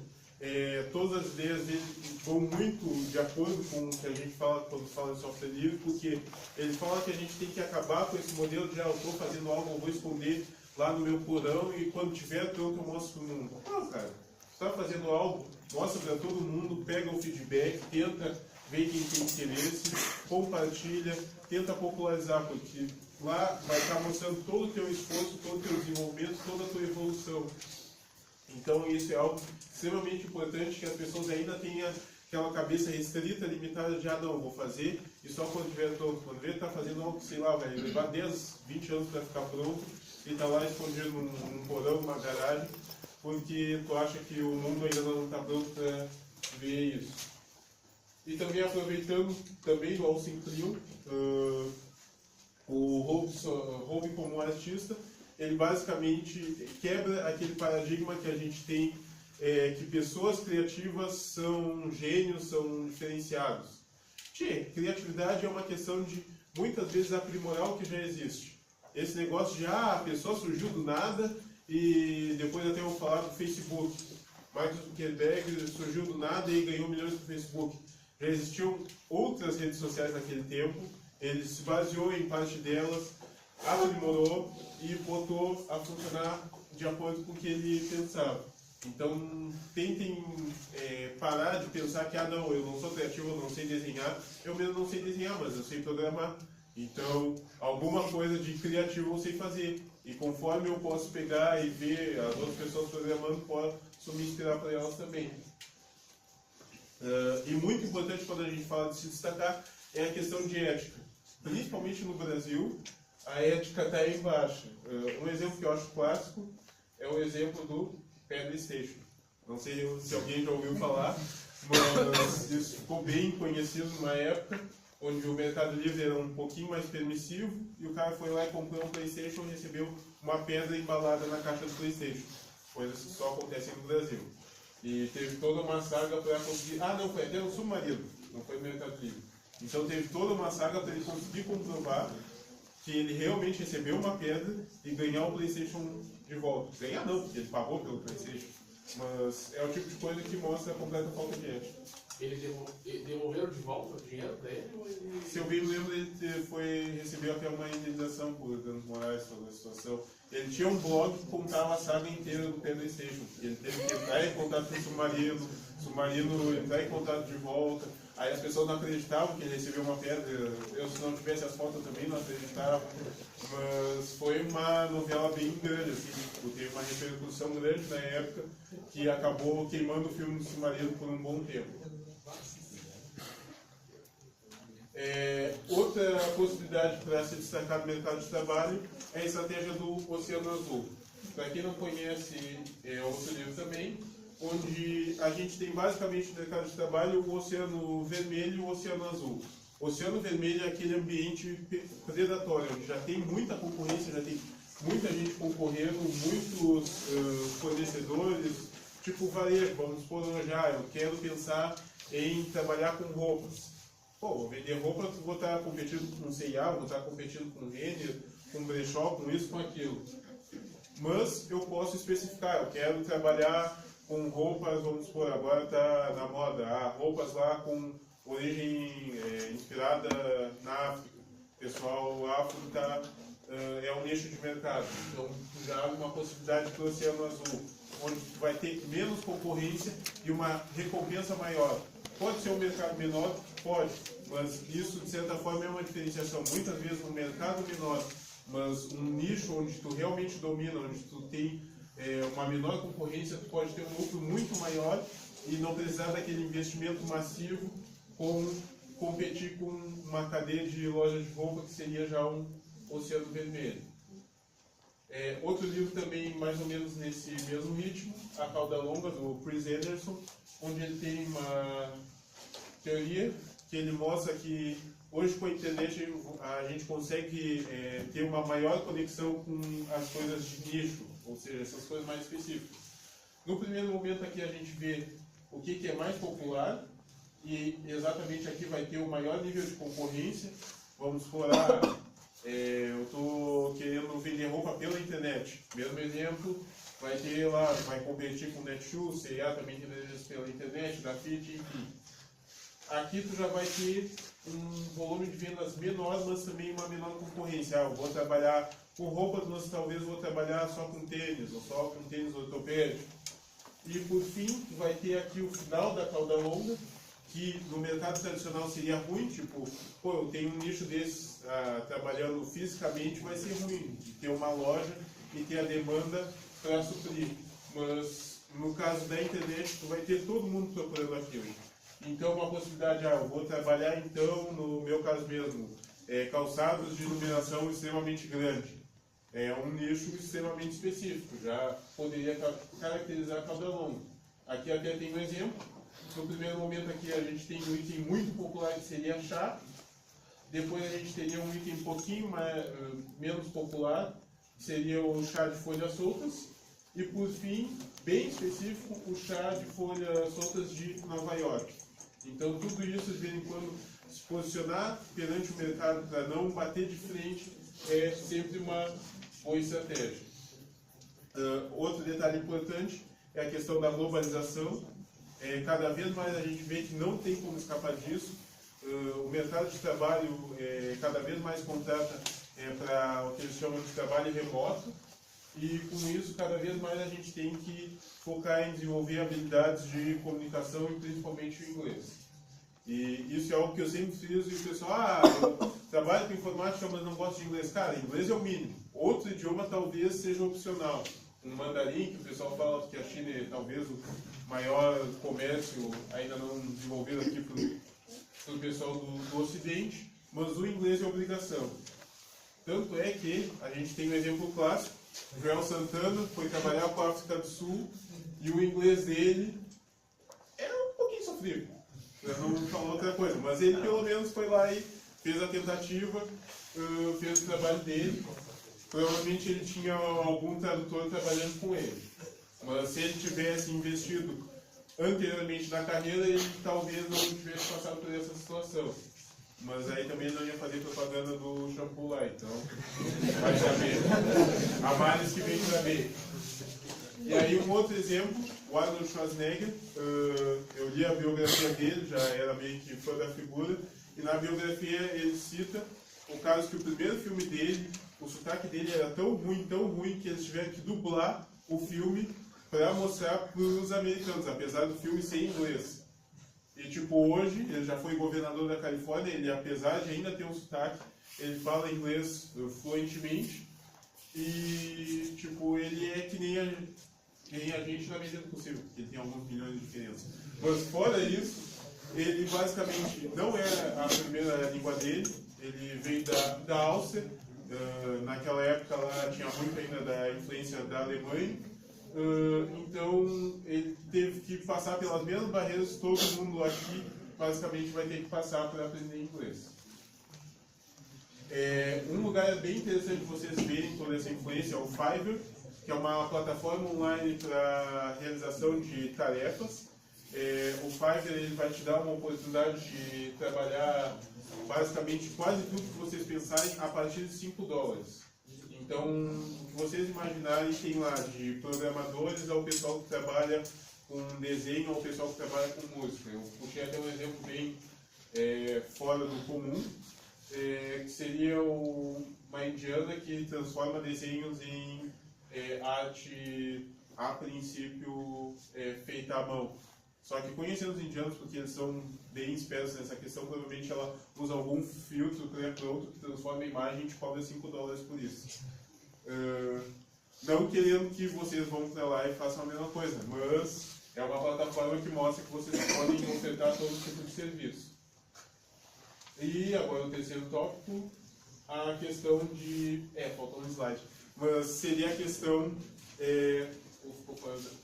S3: todas as ideias dele vão muito de acordo com o que a gente fala quando fala de software livre, porque ele fala que a gente tem que acabar com esse modelo de eu estou fazendo algo, eu vou esconder lá no meu porão e quando tiver pronto eu mostro para o mundo. Não, cara, você está fazendo algo, mostra para todo mundo, pega o feedback, tenta ver quem tem interesse, compartilha, tenta popularizar, porque lá vai estar mostrando todo o teu esforço, todo o teu desenvolvimento, toda a tua evolução. Então isso é algo extremamente importante, que as pessoas ainda tenham aquela cabeça restrita, limitada de, não, vou fazer, e só quando tiver pronto. Quando vê, está fazendo algo, sei lá, vai levar 10, 20 anos para ficar pronto, e está lá escondido num porão, numa garagem, porque tu acha que o mundo ainda não está pronto para ver isso. E também aproveitando também do Austin Kleon, o Roube como artista, ele basicamente quebra aquele paradigma que a gente tem, que pessoas criativas são gênios, são diferenciados. Criatividade é uma questão de, muitas vezes, aprimorar o que já existe. Esse negócio de, a pessoa surgiu do nada, e depois até eu vou falar do Facebook. Mark Zuckerberg surgiu do nada e ganhou milhões do Facebook. Já existiam outras redes sociais naquele tempo, ele se baseou em parte delas, aprimorou e botou a funcionar de acordo com o que ele pensava. Então, tentem parar de pensar que, não, eu não sou criativo, eu não sei desenhar. Eu mesmo não sei desenhar, mas eu sei programar. Então, alguma coisa de criativo eu sei fazer. E conforme eu posso pegar e ver as outras pessoas programando, posso me inspirar para elas também. E muito importante quando a gente fala de se destacar é a questão de ética. Principalmente no Brasil, a ética está em baixa. Um exemplo que eu acho clássico é o exemplo do Pedra Station. Não sei se alguém já ouviu falar, mas isso ficou bem conhecido numa época onde o Mercado Livre era um pouquinho mais permissivo e o cara foi lá e comprou um PlayStation e recebeu uma pedra embalada na caixa do PlayStation. Coisas que só acontecem no Brasil. E teve toda uma saga para conseguir... não, foi até no Submarino, não foi no Mercado Livre. Então teve toda uma saga para ele conseguir comprovar que ele realmente recebeu uma pedra e ganhar o PlayStation de volta. Ganhar não, porque ele pagou pelo PlayStation. Mas é o tipo de coisa que mostra a completa falta de ética.
S5: Ele devolveram de volta o dinheiro para ele? Ou ele...
S3: Se eu bem me lembro, ele recebeu até uma indenização por danos morais sobre a situação. Ele tinha um blog que contava a saga inteira do PlayStation. Ele teve que entrar em contato com o Submarino entrar em contato de volta. Aí as pessoas não acreditavam que ele recebeu uma pedra. Eu, se não tivesse as fotos, também não acreditava. Mas foi uma novela bem grande, assim, teve uma repercussão grande na época que acabou queimando o filme do Submarino por um bom tempo. Outra possibilidade para se destacar no mercado de trabalho é a estratégia do Oceano Azul. Para quem não conhece, outro livro também, onde a gente tem basicamente no mercado de trabalho o Oceano Vermelho e o Oceano Azul. O Oceano Vermelho é aquele ambiente predatório, onde já tem muita concorrência, já tem muita gente concorrendo, muitos fornecedores, tipo varejo, vamos supor, eu quero pensar em trabalhar com roupas. Vou vender roupa, vou estar competindo com C&A, vou estar competindo com Renner, com brechó, com isso, com aquilo. Mas eu posso especificar, eu quero trabalhar com roupas, vamos supor, agora está na moda, roupas lá com origem inspirada na África. O pessoal afro está é um nicho de mercado. Então, tu já abre uma possibilidade para o Oceano Azul, onde tu vai ter menos concorrência e uma recompensa maior. Pode ser um mercado menor? Pode, mas isso, de certa forma, é uma diferenciação. Muitas vezes, um mercado menor, mas um nicho onde tu realmente domina, onde tu tem uma menor concorrência, tu pode ter um lucro muito maior e não precisar daquele investimento massivo com competir com uma cadeia de lojas de roupa que seria já um Oceano Vermelho. Outro livro também mais ou menos nesse mesmo ritmo, A Cauda Longa, do Chris Anderson, onde ele tem uma teoria que ele mostra que hoje com a internet a gente consegue ter uma maior conexão com as coisas de nicho, ou seja, essas coisas mais específicas. No primeiro momento aqui a gente vê o que é mais popular e exatamente aqui vai ter o maior nível de concorrência. Vamos explorar, eu estou querendo vender roupa pela internet, mesmo exemplo, vai ter lá, vai competir com Netshoes, C&A também tem vendidas pela internet, Grafite, enfim. Aqui tu já vai ter um volume de vendas menor, mas também uma menor concorrência. Eu vou trabalhar com roupas, mas talvez vou trabalhar só com tênis, ou só com tênis ortopédico. E por fim, vai ter aqui o final da cauda longa, que no mercado tradicional seria ruim, tipo, pô, eu tenho um nicho desses trabalhando fisicamente, vai ser ruim de ter uma loja e ter a demanda para suprir. Mas no caso da internet, tu vai ter todo mundo procurando aquilo. Então, uma possibilidade, eu vou trabalhar então, no meu caso mesmo, calçados de iluminação extremamente grande. É um nicho extremamente específico, já poderia caracterizar a cauda longa. Aqui até tem um exemplo. No primeiro momento aqui a gente tem um item muito popular que seria chá. Depois a gente teria um item um pouquinho menos popular, que seria o chá de folhas soltas. E por fim, bem específico, o chá de folhas soltas de Nova York. Então tudo isso de vez em quando se posicionar perante o mercado para não bater de frente é sempre uma boa estratégia. Outro detalhe importante é a questão da globalização. Cada vez mais a gente vê que não tem como escapar disso. O mercado de trabalho cada vez mais contrata para o que eles chamam de trabalho remoto. E com isso, cada vez mais a gente tem que focar em desenvolver habilidades de comunicação e principalmente o inglês. E isso é algo que eu sempre friso e o pessoal, eu trabalho com informática, mas não gosto de inglês. Cara, inglês é o mínimo. Outro idioma talvez seja opcional. Um mandarim, que o pessoal fala que a China é talvez o maior comércio ainda não desenvolvido aqui para o pessoal do Ocidente, mas o inglês é obrigação. Tanto é que a gente tem um exemplo clássico. Joel Santana foi trabalhar com a África do Sul e o inglês dele era um pouquinho sofrível. Eu não falou outra coisa, mas ele pelo menos foi lá e fez a tentativa, fez o trabalho dele. Provavelmente ele tinha algum tradutor trabalhando com ele. Mas se ele tivesse investido anteriormente na carreira, ele talvez não tivesse passado por essa situação. Mas aí também não ia fazer propaganda do shampoo lá, então vai saber. Há males que vem para ver. E aí um outro exemplo, o Arnold Schwarzenegger, eu li a biografia dele, já era meio que fã da figura, e na biografia ele cita o caso que o primeiro filme dele, o sotaque dele era tão ruim, que eles tiveram que dublar o filme para mostrar para os americanos, apesar do filme ser em inglês. E tipo, hoje, ele já foi governador da Califórnia, ele apesar de ainda ter um sotaque, ele fala inglês fluentemente e tipo, ele é que nem a gente na medida do possível, porque ele tem alguns milhões de diferenças. Mas fora isso, ele basicamente não era a primeira língua dele, ele veio da Áustria, naquela época lá tinha muito ainda da influência da Alemanha. Então ele teve que passar pelas mesmas barreiras que todo mundo aqui basicamente vai ter que passar para aprender inglês. Um lugar bem interessante de vocês verem toda essa influência é o Fiverr, que é uma plataforma online para realização de tarefas. O Fiverr ele vai te dar uma oportunidade de trabalhar basicamente quase tudo que vocês pensarem a partir de $5. Então, o que vocês imaginarem, tem lá de programadores ao pessoal que trabalha com desenho, ao pessoal que trabalha com música. Eu puxei até um exemplo bem fora do comum. que seria uma indiana que transforma desenhos em arte, a princípio, feita à mão. Só que conhecendo os indianos, porque eles são bem espertos nessa questão, provavelmente ela usa algum filtro pré-pronto que transforma a imagem e te cobra $5 por isso. Não querendo que vocês vão para lá e façam a mesma coisa, mas é uma plataforma que mostra que vocês podem ofertar todo tipo de serviço. E agora o terceiro tópico, a questão de... faltou um slide. Mas seria a questão...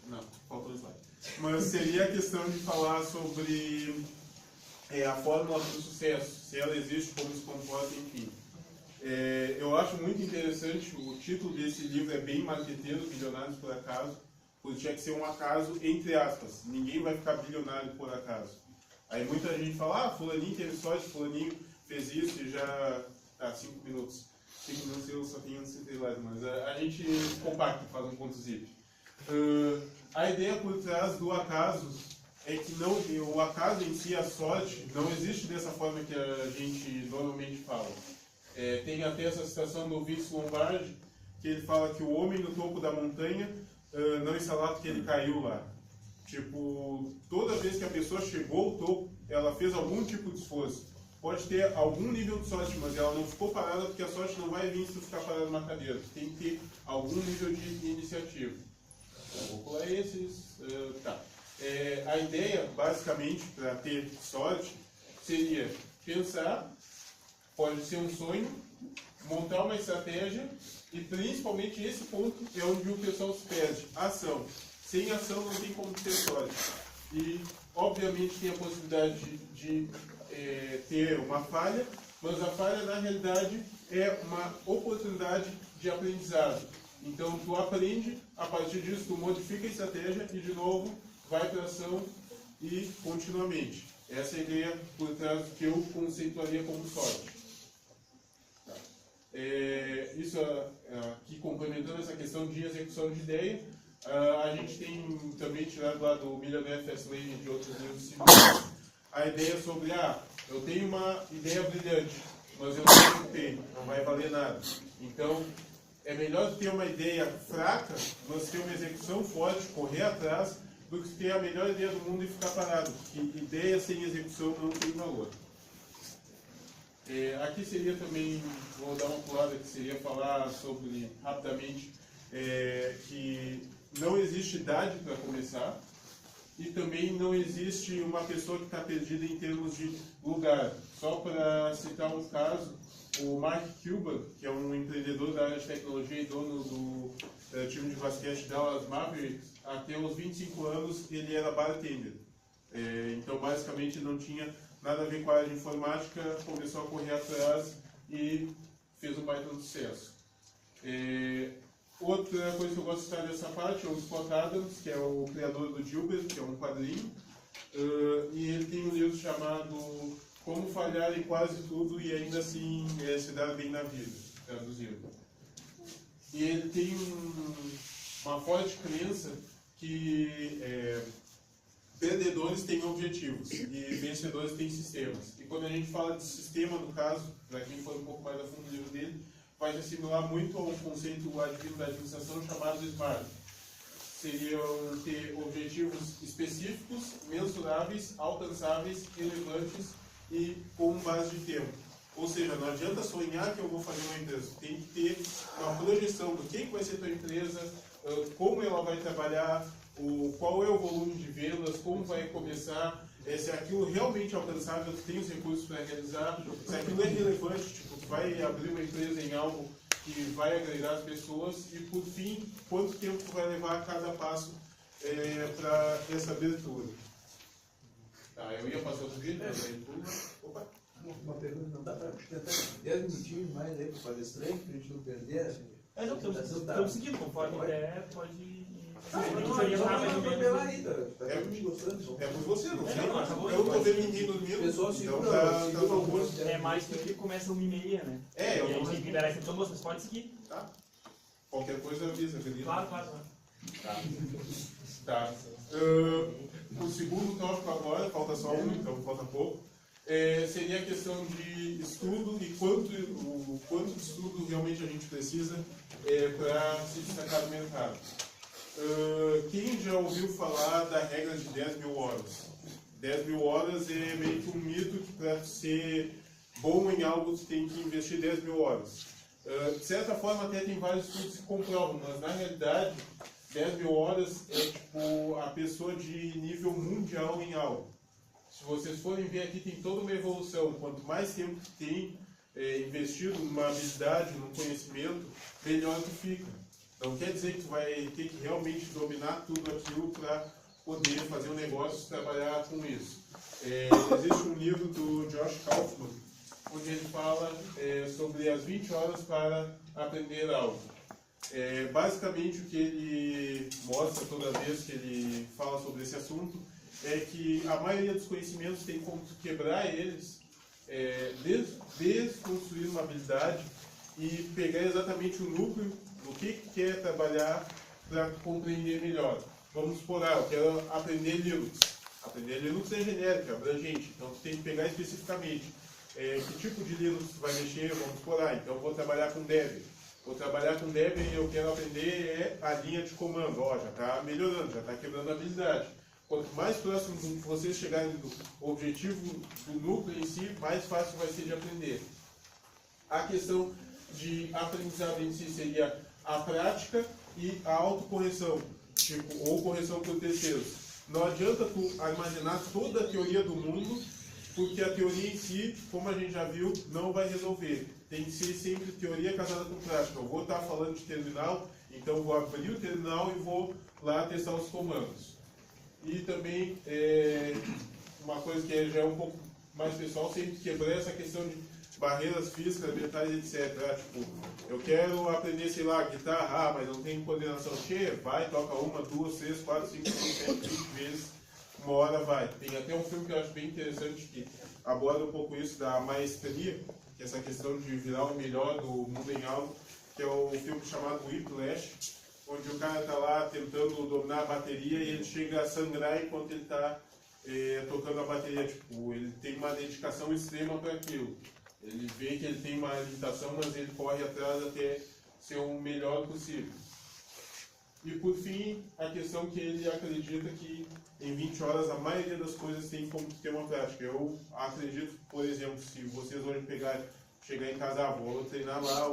S3: Não, faltou um slide. Mas seria a questão de falar sobre a fórmula para o sucesso, se ela existe, como se comporta, enfim. Eu acho muito interessante, o título desse livro é bem marqueteiro, Bilionários por Acaso, porque tinha que ser um acaso entre aspas. Ninguém vai ficar bilionário por acaso. Aí muita gente fala, fulaninho teve sorte, fulaninho fez isso e já... 5 minutos. 5 minutos eu só tenho 100 slides, mas a gente compacta, faz um ponto zip. A ideia por trás do acaso é que o acaso em si, a sorte, não existe dessa forma que a gente normalmente fala. Tem até essa citação do Vince Lombardi, que ele fala que o homem no topo da montanha não está lá porque ele caiu lá. Tipo, toda vez que a pessoa chegou ao topo, ela fez algum tipo de esforço. Pode ter algum nível de sorte, mas ela não ficou parada porque a sorte não vai vir se tu ficar parado numa cadeira. Tu tem que ter algum nível de iniciativa. Vou pular esses. A ideia, basicamente, para ter sorte, seria pensar, pode ser um sonho, montar uma estratégia e, principalmente, esse ponto é onde o pessoal se perde. Ação. Sem ação não tem como ter sorte. E, obviamente, tem a possibilidade de ter uma falha, mas a falha, na realidade, é uma oportunidade de aprendizado. Então, tu aprende, a partir disso, tu modifica a estratégia e, de novo, vai para a ação e continuamente. Essa é a ideia por trás do que eu conceituaria como sorte. Isso aqui, complementando essa questão de execução de ideia, a gente tem também tirado lá do Millionaire Fastlane e de outros livros similares, a ideia sobre, eu tenho uma ideia brilhante, mas eu não executei, não vai valer nada. Então, é melhor ter uma ideia fraca, mas ter uma execução forte, correr atrás, do que ter a melhor ideia do mundo e ficar parado, porque ideia sem execução não tem valor. Aqui seria também, vou dar uma pulada, que seria falar sobre, rapidamente, que não existe idade para começar, e também não existe uma pessoa que está perdida em termos de lugar. Só para citar um caso, o Mark Cuban, que é um empreendedor da área de tecnologia e dono do time de basquete Dallas Mavericks, até os 25 anos ele era bartender. Então, basicamente, não tinha nada a ver com a área de informática, começou a correr atrás e fez um baita sucesso. Outra coisa que eu gosto de citar dessa parte é o Scott Adams, que é o criador do Dilbert, que é um quadrinho, e ele tem um livro chamado Como Falhar em Quase Tudo e Ainda Assim Se Dar Bem na Vida, traduzido. E ele tem uma forte crença que perdedores têm objetivos e vencedores têm sistemas. E quando a gente fala de sistema, no caso, para quem for um pouco mais a fundo no livro dele, vai se assimilar muito a um conceito advindo da administração chamado SMART. Seriam ter objetivos específicos, mensuráveis, alcançáveis, relevantes e com base de tempo. Ou seja, não adianta sonhar que eu vou fazer uma empresa. Tem que ter uma projeção do que vai ser a tua empresa, como ela vai trabalhar, qual é o volume de vendas, como vai começar, se aquilo realmente é alcançável, tu tem os recursos para realizar, se aquilo é relevante, tipo, tu vai abrir uma empresa em algo que vai agregar as pessoas e, por fim, quanto tempo tu vai levar a cada passo para essa abertura. Eu ia passar outro vídeo, mas aí Opa!
S1: Uma pergunta, não dá para tentar 10 minutinhos mais aí para o palestrante, para a gente não perder?
S6: Não, estamos seguindo, conforme der, pode...
S3: É por você, não sei. Eu não estou vendo ninguém dormindo.
S1: Pessoal,
S3: então
S6: é mais porque começa 1h30, né? E a gente tem que liberar esse então, vocês podem seguir.
S3: Tá. Qualquer coisa avisa, acredito.
S6: Claro.
S3: Tá. O segundo tópico agora, falta só um, então falta pouco. seria a questão de estudo e quanto de estudo realmente a gente precisa para se destacar no mercado. Quem já ouviu falar da regra de 10 mil horas? 10 mil horas é meio que um mito que para ser bom em algo você tem que investir 10 mil horas. De certa forma até tem vários estudos que comprovam, mas na realidade 10 mil horas é tipo a pessoa de nível mundial em algo. Se vocês forem ver aqui, tem toda uma evolução. Quanto mais tempo que tem investido numa habilidade, num conhecimento, melhor tu fica. Não quer dizer que tu vai ter que realmente dominar tudo aquilo para poder fazer um negócio e trabalhar com isso. Existe um livro do Josh Kaufman, onde ele fala sobre as 20 horas para aprender algo. Basicamente, o que ele mostra toda vez que ele fala sobre esse assunto é que a maioria dos conhecimentos tem como quebrar eles, desconstruir uma habilidade e pegar exatamente o núcleo do que quer trabalhar para compreender melhor. Vamos supor, eu quero aprender Linux. Aprender Linux é genérico, é abrangente, então tu tem que pegar especificamente que tipo de Linux tu vai mexer, vamos supor, então eu vou trabalhar com Debian. Vou trabalhar com Debian e eu quero aprender a linha de comando. Já está melhorando, já está quebrando a habilidade. Quanto mais próximo de vocês chegarem do objetivo do núcleo em si, mais fácil vai ser de aprender. A questão de aprendizado em si seria a prática e a autocorreção, ou correção por terceiros. Não adianta tu armazenar toda a teoria do mundo, porque a teoria em si, como a gente já viu, não vai resolver. Tem que ser sempre teoria casada com prática. Eu vou estar falando de terminal, então vou abrir o terminal e vou lá testar os comandos. E também, uma coisa que já é um pouco mais pessoal, sempre quebrar essa questão de barreiras físicas, mentais, etc. Eu quero aprender, sei lá, guitarra, mas não tem coordenação cheia, vai, toca 1, 2, 3, 4, 5, 6, 7, 20 vezes, uma hora vai. Tem até um filme que eu acho bem interessante que aborda um pouco isso da maestria, que é essa questão de virar o melhor do mundo em algo, que é o filme chamado Whiplash, onde o cara está lá tentando dominar a bateria e ele chega a sangrar enquanto ele está tocando a bateria. Ele tem uma dedicação extrema para aquilo. Ele vê que ele tem uma limitação, mas ele corre atrás até ser o melhor possível. E por fim, a questão que ele acredita que em 20 horas a maioria das coisas tem como ter uma prática. Eu acredito, por exemplo, se vocês hoje chegar em casa, vou treinar lá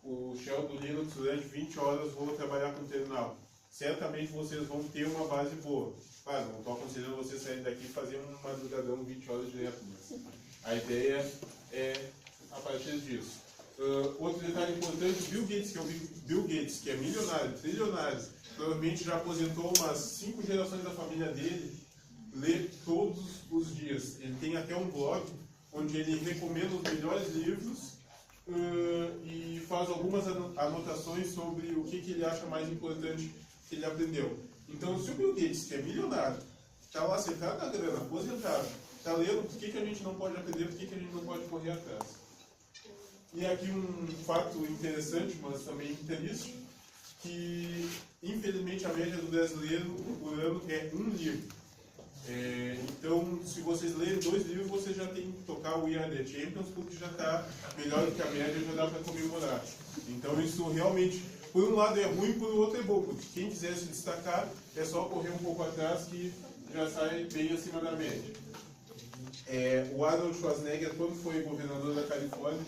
S3: o shell do Linux durante 20 horas, vou trabalhar com o terminal. Certamente vocês vão ter uma base boa. Claro, não estou aconselhando vocês saírem daqui e fazer um madrugadão 20 horas direto, mas a ideia é a partir disso. Outro detalhe importante, Bill Gates, que é milionário, trilionário, provavelmente já aposentou umas 5 gerações da família dele, lê todos os dias. Ele tem até um blog onde ele recomenda os melhores livros e faz algumas anotações sobre o que ele acha mais importante que ele aprendeu. Então, se o Bill Gates, que é milionário, está lá sentado na grana, aposentado, está lendo por que a gente não pode aprender, por que a gente não pode correr atrás. E aqui um fato interessante, mas também triste, que infelizmente a média do brasileiro por ano é 1 livro. Então, se vocês lerem 2 livros, vocês já tem que tocar o We Are The Champions, porque já está melhor do que a média, já dá para comemorar. Então, isso realmente, por um lado é ruim, por outro é bom, porque quem quiser se destacar, é só correr um pouco atrás que já sai bem acima da média. O Arnold Schwarzenegger, quando foi governador da Califórnia,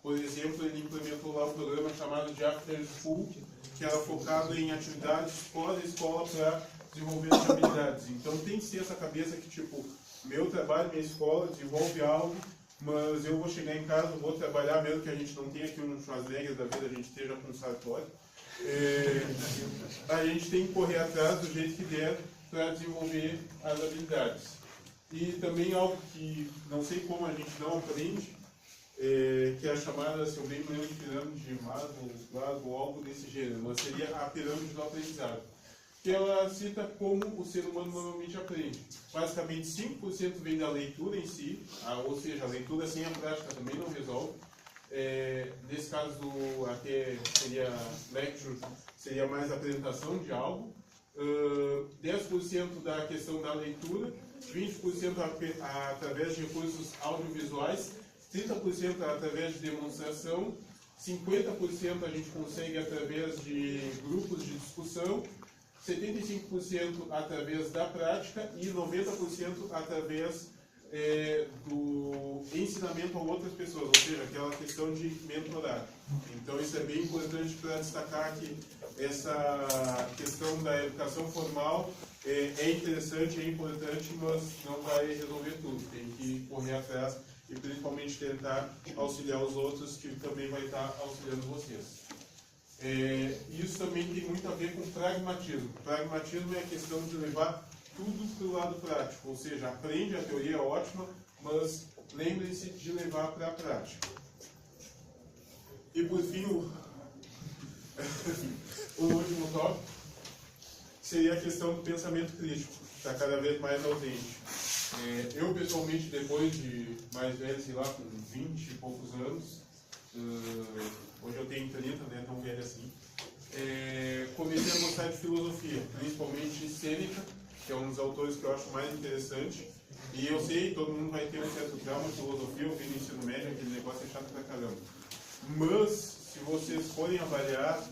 S3: por exemplo, ele implementou lá um programa chamado de After School, que era focado em atividades fora da escola para desenvolver as habilidades. Então tem que ser essa cabeça que, meu trabalho, minha escola desenvolve algo, mas eu vou chegar em casa, vou trabalhar, mesmo que a gente não tenha aqui um Schwarzenegger da vida, a gente esteja com um Sartori. A gente tem que correr atrás do jeito que der para desenvolver as habilidades. E também algo que não sei como a gente não aprende, que é a chamada, se eu bem me lembro, de pirâmide de Maslow ou algo desse gênero, mas seria a pirâmide do aprendizado, que ela cita como o ser humano normalmente aprende. Basicamente 5% vem da leitura em si, ou seja, a leitura sem a prática também não resolve. Nesse caso, até seria lecture, seria mais apresentação de algo. 10% da questão da leitura 20% através de recursos audiovisuais, 30% através de demonstração, 50% a gente consegue através de grupos de discussão, 75% através da prática e 90% através do ensinamento a outras pessoas, ou seja, aquela questão de mentorar. Então isso é bem importante para destacar que essa questão da educação formal é interessante, é importante, mas não vai resolver tudo. Tem que correr atrás e principalmente tentar auxiliar os outros, que também vai estar auxiliando vocês. Isso também tem muito a ver com pragmatismo. Pragmatismo é a questão de levar tudo para o lado prático, ou seja, aprende, a teoria é ótima, mas lembre-se de levar para a prática. E por fim, o último tópico seria a questão do pensamento crítico, que está cada vez mais ausente. Eu, pessoalmente, depois de mais velho, sei lá, com 20 e poucos anos, hoje eu tenho 30, né, tão velho assim, comecei a gostar de filosofia, principalmente Sêneca, que é um dos autores que eu acho mais interessante. E eu sei, todo mundo vai ter um certo trauma de filosofia, eu vi no ensino médio, aquele negócio é chato pra caramba. Mas, se vocês forem avaliar,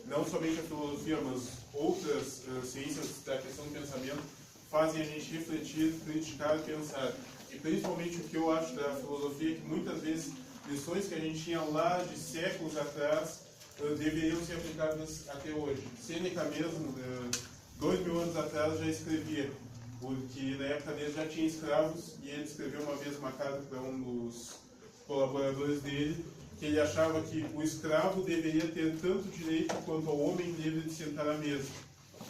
S3: não somente a filosofia, mas outras ciências da questão do pensamento, fazem a gente refletir, criticar e pensar. E principalmente o que eu acho da filosofia é que muitas vezes lições que a gente tinha lá de séculos atrás deveriam ser aplicadas até hoje. Sêneca mesmo, 2000 anos atrás, já escrevia, porque na época dele já tinha escravos, e ele escreveu uma vez uma carta para um dos colaboradores dele, que ele achava que o escravo deveria ter tanto direito quanto ao homem livre de sentar à mesa.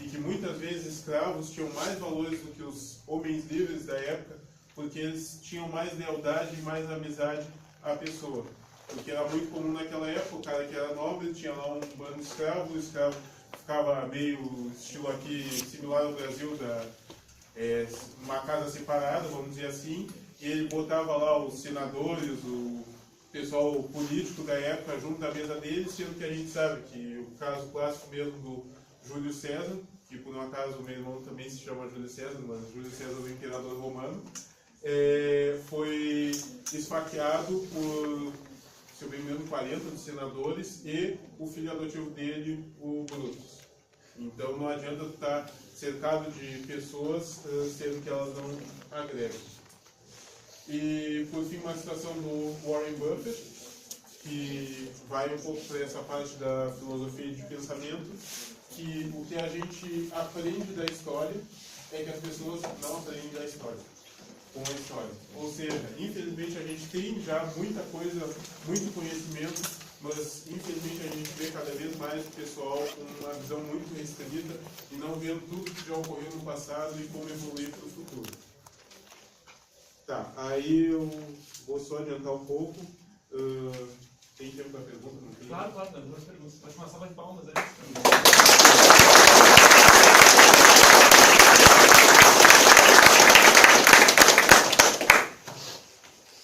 S3: E que muitas vezes escravos tinham mais valores do que os homens livres da época, porque eles tinham mais lealdade e mais amizade à pessoa. Porque era muito comum naquela época, o cara que era nobre tinha lá um bando de escravo, o escravo ficava meio estilo aqui, similar ao Brasil, uma casa separada, vamos dizer assim, e ele botava lá os senadores, o pessoal político da época junto da mesa dele, sendo que a gente sabe que o caso clássico mesmo do Júlio César, que por um acaso o meu irmão também se chama Júlio César, mas Júlio César, o imperador romano, foi esfaqueado por, se eu bem me engano, 40 dos senadores e o filho adotivo dele, o Brutus. Então não adianta estar cercado de pessoas, sendo que elas não agregam. E por fim, uma citação do Warren Buffett, que vai um pouco para essa parte da filosofia de pensamento, que o que a gente aprende da história é que as pessoas não aprendem da história, com a história. Ou seja, infelizmente a gente tem já muita coisa, muito conhecimento, mas infelizmente a gente vê cada vez mais o pessoal com uma visão muito restrita e não vendo tudo que já ocorreu no passado e como evoluir para o futuro. Tá, aí eu vou só adiantar um pouco. Tem tempo para pergunta? Não tem?
S6: Claro, claro, tem duas perguntas. Pode uma salva de palmas aí.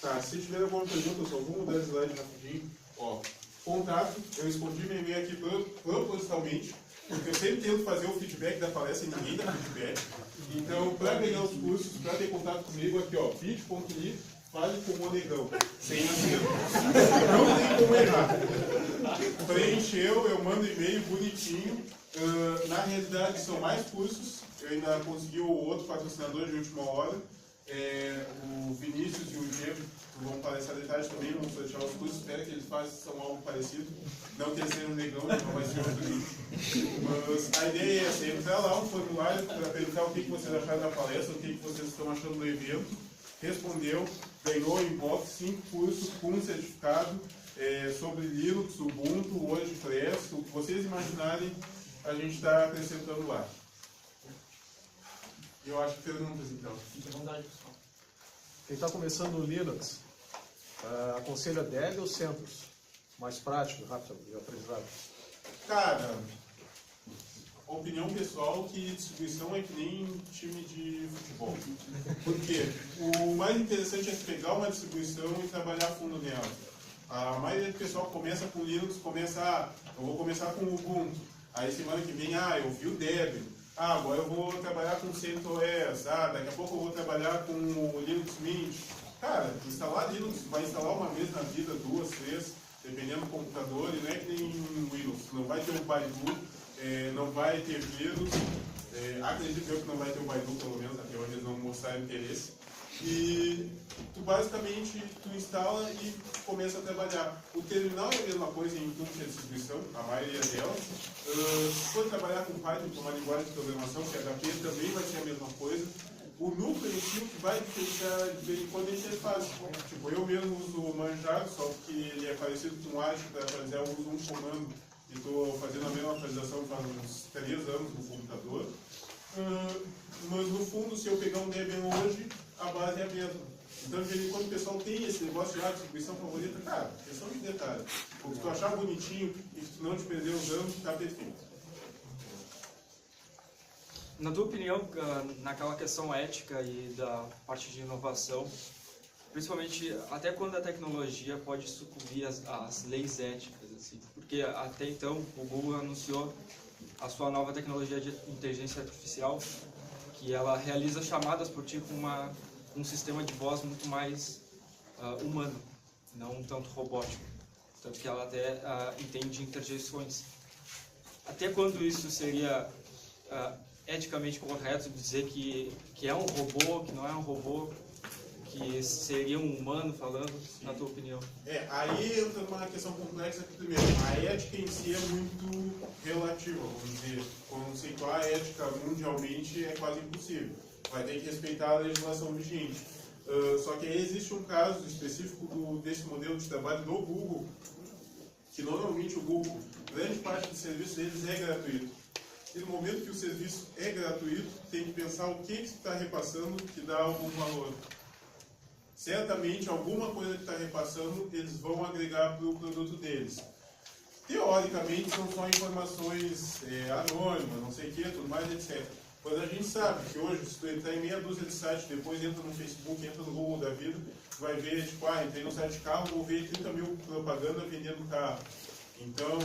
S3: Tá, se tiver alguma pergunta, eu só vou mudar de slide rapidinho. Ó, contato, eu escondi meu e-mail aqui propositalmente, porque eu sempre tento fazer o feedback da palestra e ninguém dá feedback. Então, para ganhar os cursos, para ter contato comigo, aqui ó, bit.ly, fale com o Negão, sem acento. Não tem como errar. Preencheu, eu mando e-mail bonitinho. Na realidade, são mais cursos. Eu ainda consegui o outro patrocinador de última hora. O Vinícius e o Diego vão palestrar de tarde também, vão sortear os cursos. Espero que eles façam algo parecido. Não que eles sejam Negão, não vai ser outro livro. Mas a ideia é essa: entrar lá um formulário para perguntar o que vocês acharam da palestra, o que vocês estão achando do evento. Respondeu, ganhou em box 5 cursos com um certificado sobre Linux, Ubuntu, WordPress, o que vocês imaginarem, a gente está acrescentando lá. Eu acho que perguntas então.
S6: Fique à vontade, pessoal.
S7: Quem está começando no Linux, aconselha Debian ou CentOS? Mais prático, rápido de aprendizado.
S3: Cara, opinião pessoal que distribuição é que nem time de futebol. Por quê? O mais interessante é pegar uma distribuição e trabalhar a fundo nela. A maioria do pessoal começa com Linux, eu vou começar com o Ubuntu. Aí semana que vem, eu vi o Debian. agora eu vou trabalhar com CentOS, daqui a pouco eu vou trabalhar com o Linux Mint. Cara, instalar Linux, vai instalar uma vez na vida, 2, 3, dependendo do computador, e não é que nem Windows, não vai ter o Baidu, não vai ter vírus, acredito eu que não vai ter o Baidu, pelo menos até hoje eles não mostraram interesse. E tu basicamente instala e começa a trabalhar. O terminal é a mesma coisa em tudo que é distribuição, a maioria delas. Se for trabalhar com Python, com uma linguagem de programação, PHP, também vai ser a mesma coisa. O núcleo em si, o que vai diferenciar de vez em quando é a interface. Tipo, eu mesmo uso o Manjaro, só que ele é parecido com o Arch, para atualizar eu uso um comando e estou fazendo a mesma atualização faz uns 3 anos no computador. Mas no fundo, se eu pegar um Debian hoje, a base é a mesma. Então, de vez em quando o pessoal tem esse negócio de distribuição favorita, cara, questão de detalhe. Porque se tu achar bonitinho e se tu não te perder usando, tá perfeito.
S8: Na tua opinião, naquela questão ética e da parte de inovação, principalmente até quando a tecnologia pode sucumbir às leis éticas, assim, porque até então o Google anunciou a sua nova tecnologia de inteligência artificial, que ela realiza chamadas por ti com um sistema de voz muito mais humano, não tanto robótico, tanto que ela até entende interjeições. Até quando isso seria eticamente correto dizer que é um robô, que não é um robô, que seria um humano falando, na tua opinião?
S3: Aí entra uma questão complexa que, primeiro, a ética em si é muito relativa, vamos dizer. Conceituar a ética mundialmente é quase impossível. Vai ter que respeitar a legislação vigente. Só que aí existe um caso específico desse modelo de trabalho do Google, que normalmente o Google, grande parte do serviço deles é gratuito. E no momento que o serviço é gratuito, tem que pensar o que está repassando que dá algum valor. Certamente, alguma coisa que está repassando, eles vão agregar para o produto deles. Teoricamente, são só informações anônimas, não sei o que, tudo mais, etc. Mas a gente sabe que hoje, se tu entrar em meia dúzia de sites, depois entra no Facebook, entra no Google da vida, tu vai ver, tipo, entrei no site de carro, vou ver 30 mil propaganda vendendo carro. Então,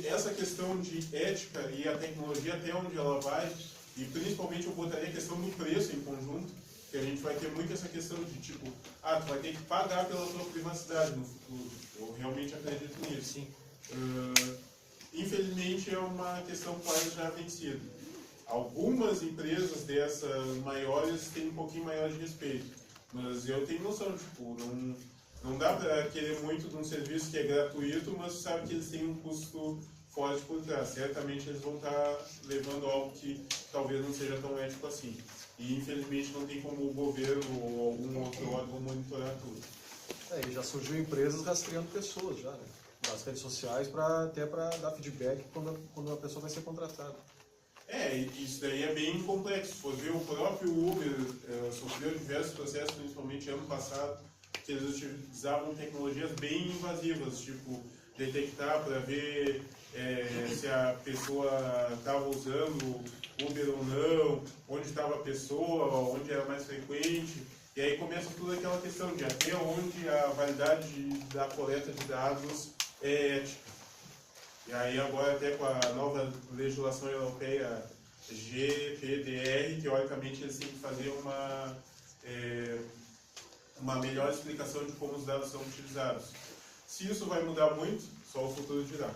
S3: essa questão de ética e a tecnologia, até onde ela vai, e principalmente eu botaria a questão do preço em conjunto, que a gente vai ter muito essa questão de tipo, tu vai ter que pagar pela tua privacidade no futuro. Eu realmente acredito nisso.
S8: Sim.
S3: Infelizmente é uma questão quase já vencida. Algumas empresas dessas maiores têm um pouquinho maior de respeito, mas eu tenho noção, tipo, não dá para querer muito de um serviço que é gratuito, mas sabe que eles têm um custo forte por trás. Certamente eles vão estar levando algo que talvez não seja tão ético assim. E infelizmente não tem como o governo ou algum outro órgão monitorar tudo.
S7: E já surgiu empresas rastreando pessoas já, né? Nas redes sociais, até para dar feedback quando a pessoa vai ser contratada.
S3: Isso daí é bem complexo. Se for ver, o próprio Uber sofreu diversos processos, principalmente ano passado, que eles utilizavam tecnologias bem invasivas, tipo detectar para ver se a pessoa estava usando Uber ou não, onde estava a pessoa, onde era mais frequente. E aí começa toda aquela questão de até onde a validade da coleta de dados é ética. E aí agora até com a nova legislação europeia GPDR, teoricamente eles têm que fazer uma melhor explicação de como os dados são utilizados. Se isso vai mudar muito, só o futuro dirá.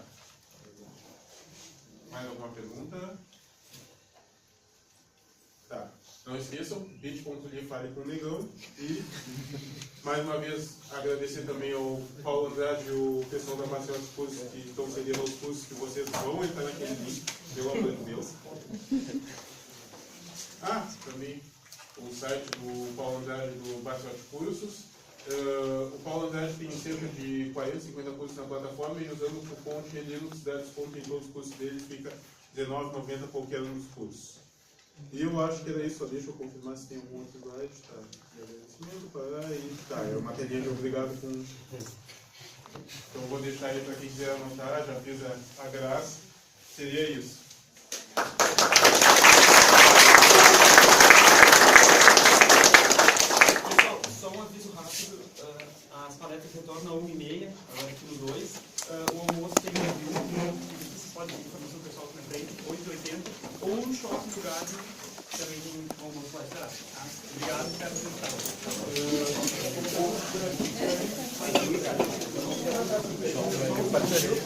S3: Mais alguma pergunta? Tá. Não esqueçam, bit.ly fale com o Negão. E, mais uma vez, agradecer também ao Paulo Andrade e o pessoal da Marcela dos Cursos que estão cedendo aos cursos que vocês vão entrar naquele link, pelo amor de Deus. Também o site do Paulo Andrade do Marcela dos Cursos. O Paulo Andrade tem cerca de 40, 50 cursos na plataforma e usando o cupom de Linux dá desconto em todos os cursos dele, fica R$19,90 qualquer um dos cursos. E eu acho que era isso, só deixa eu confirmar se tem algum outro slide. Tá, é uma telinha de obrigado com. Então eu vou deixar aí para quem quiser anotar, já fiz a graça. Seria isso.
S8: Pessoal, só um aviso rápido, as palestras retornam às 1h30, agora aqui no 2. O almoço tem um review, vocês podem ter informação do pessoal na frente, 8h80, ou
S6: shopping do Gado, também tem almoço lá esperado. Tá? Obrigado, espero que vocês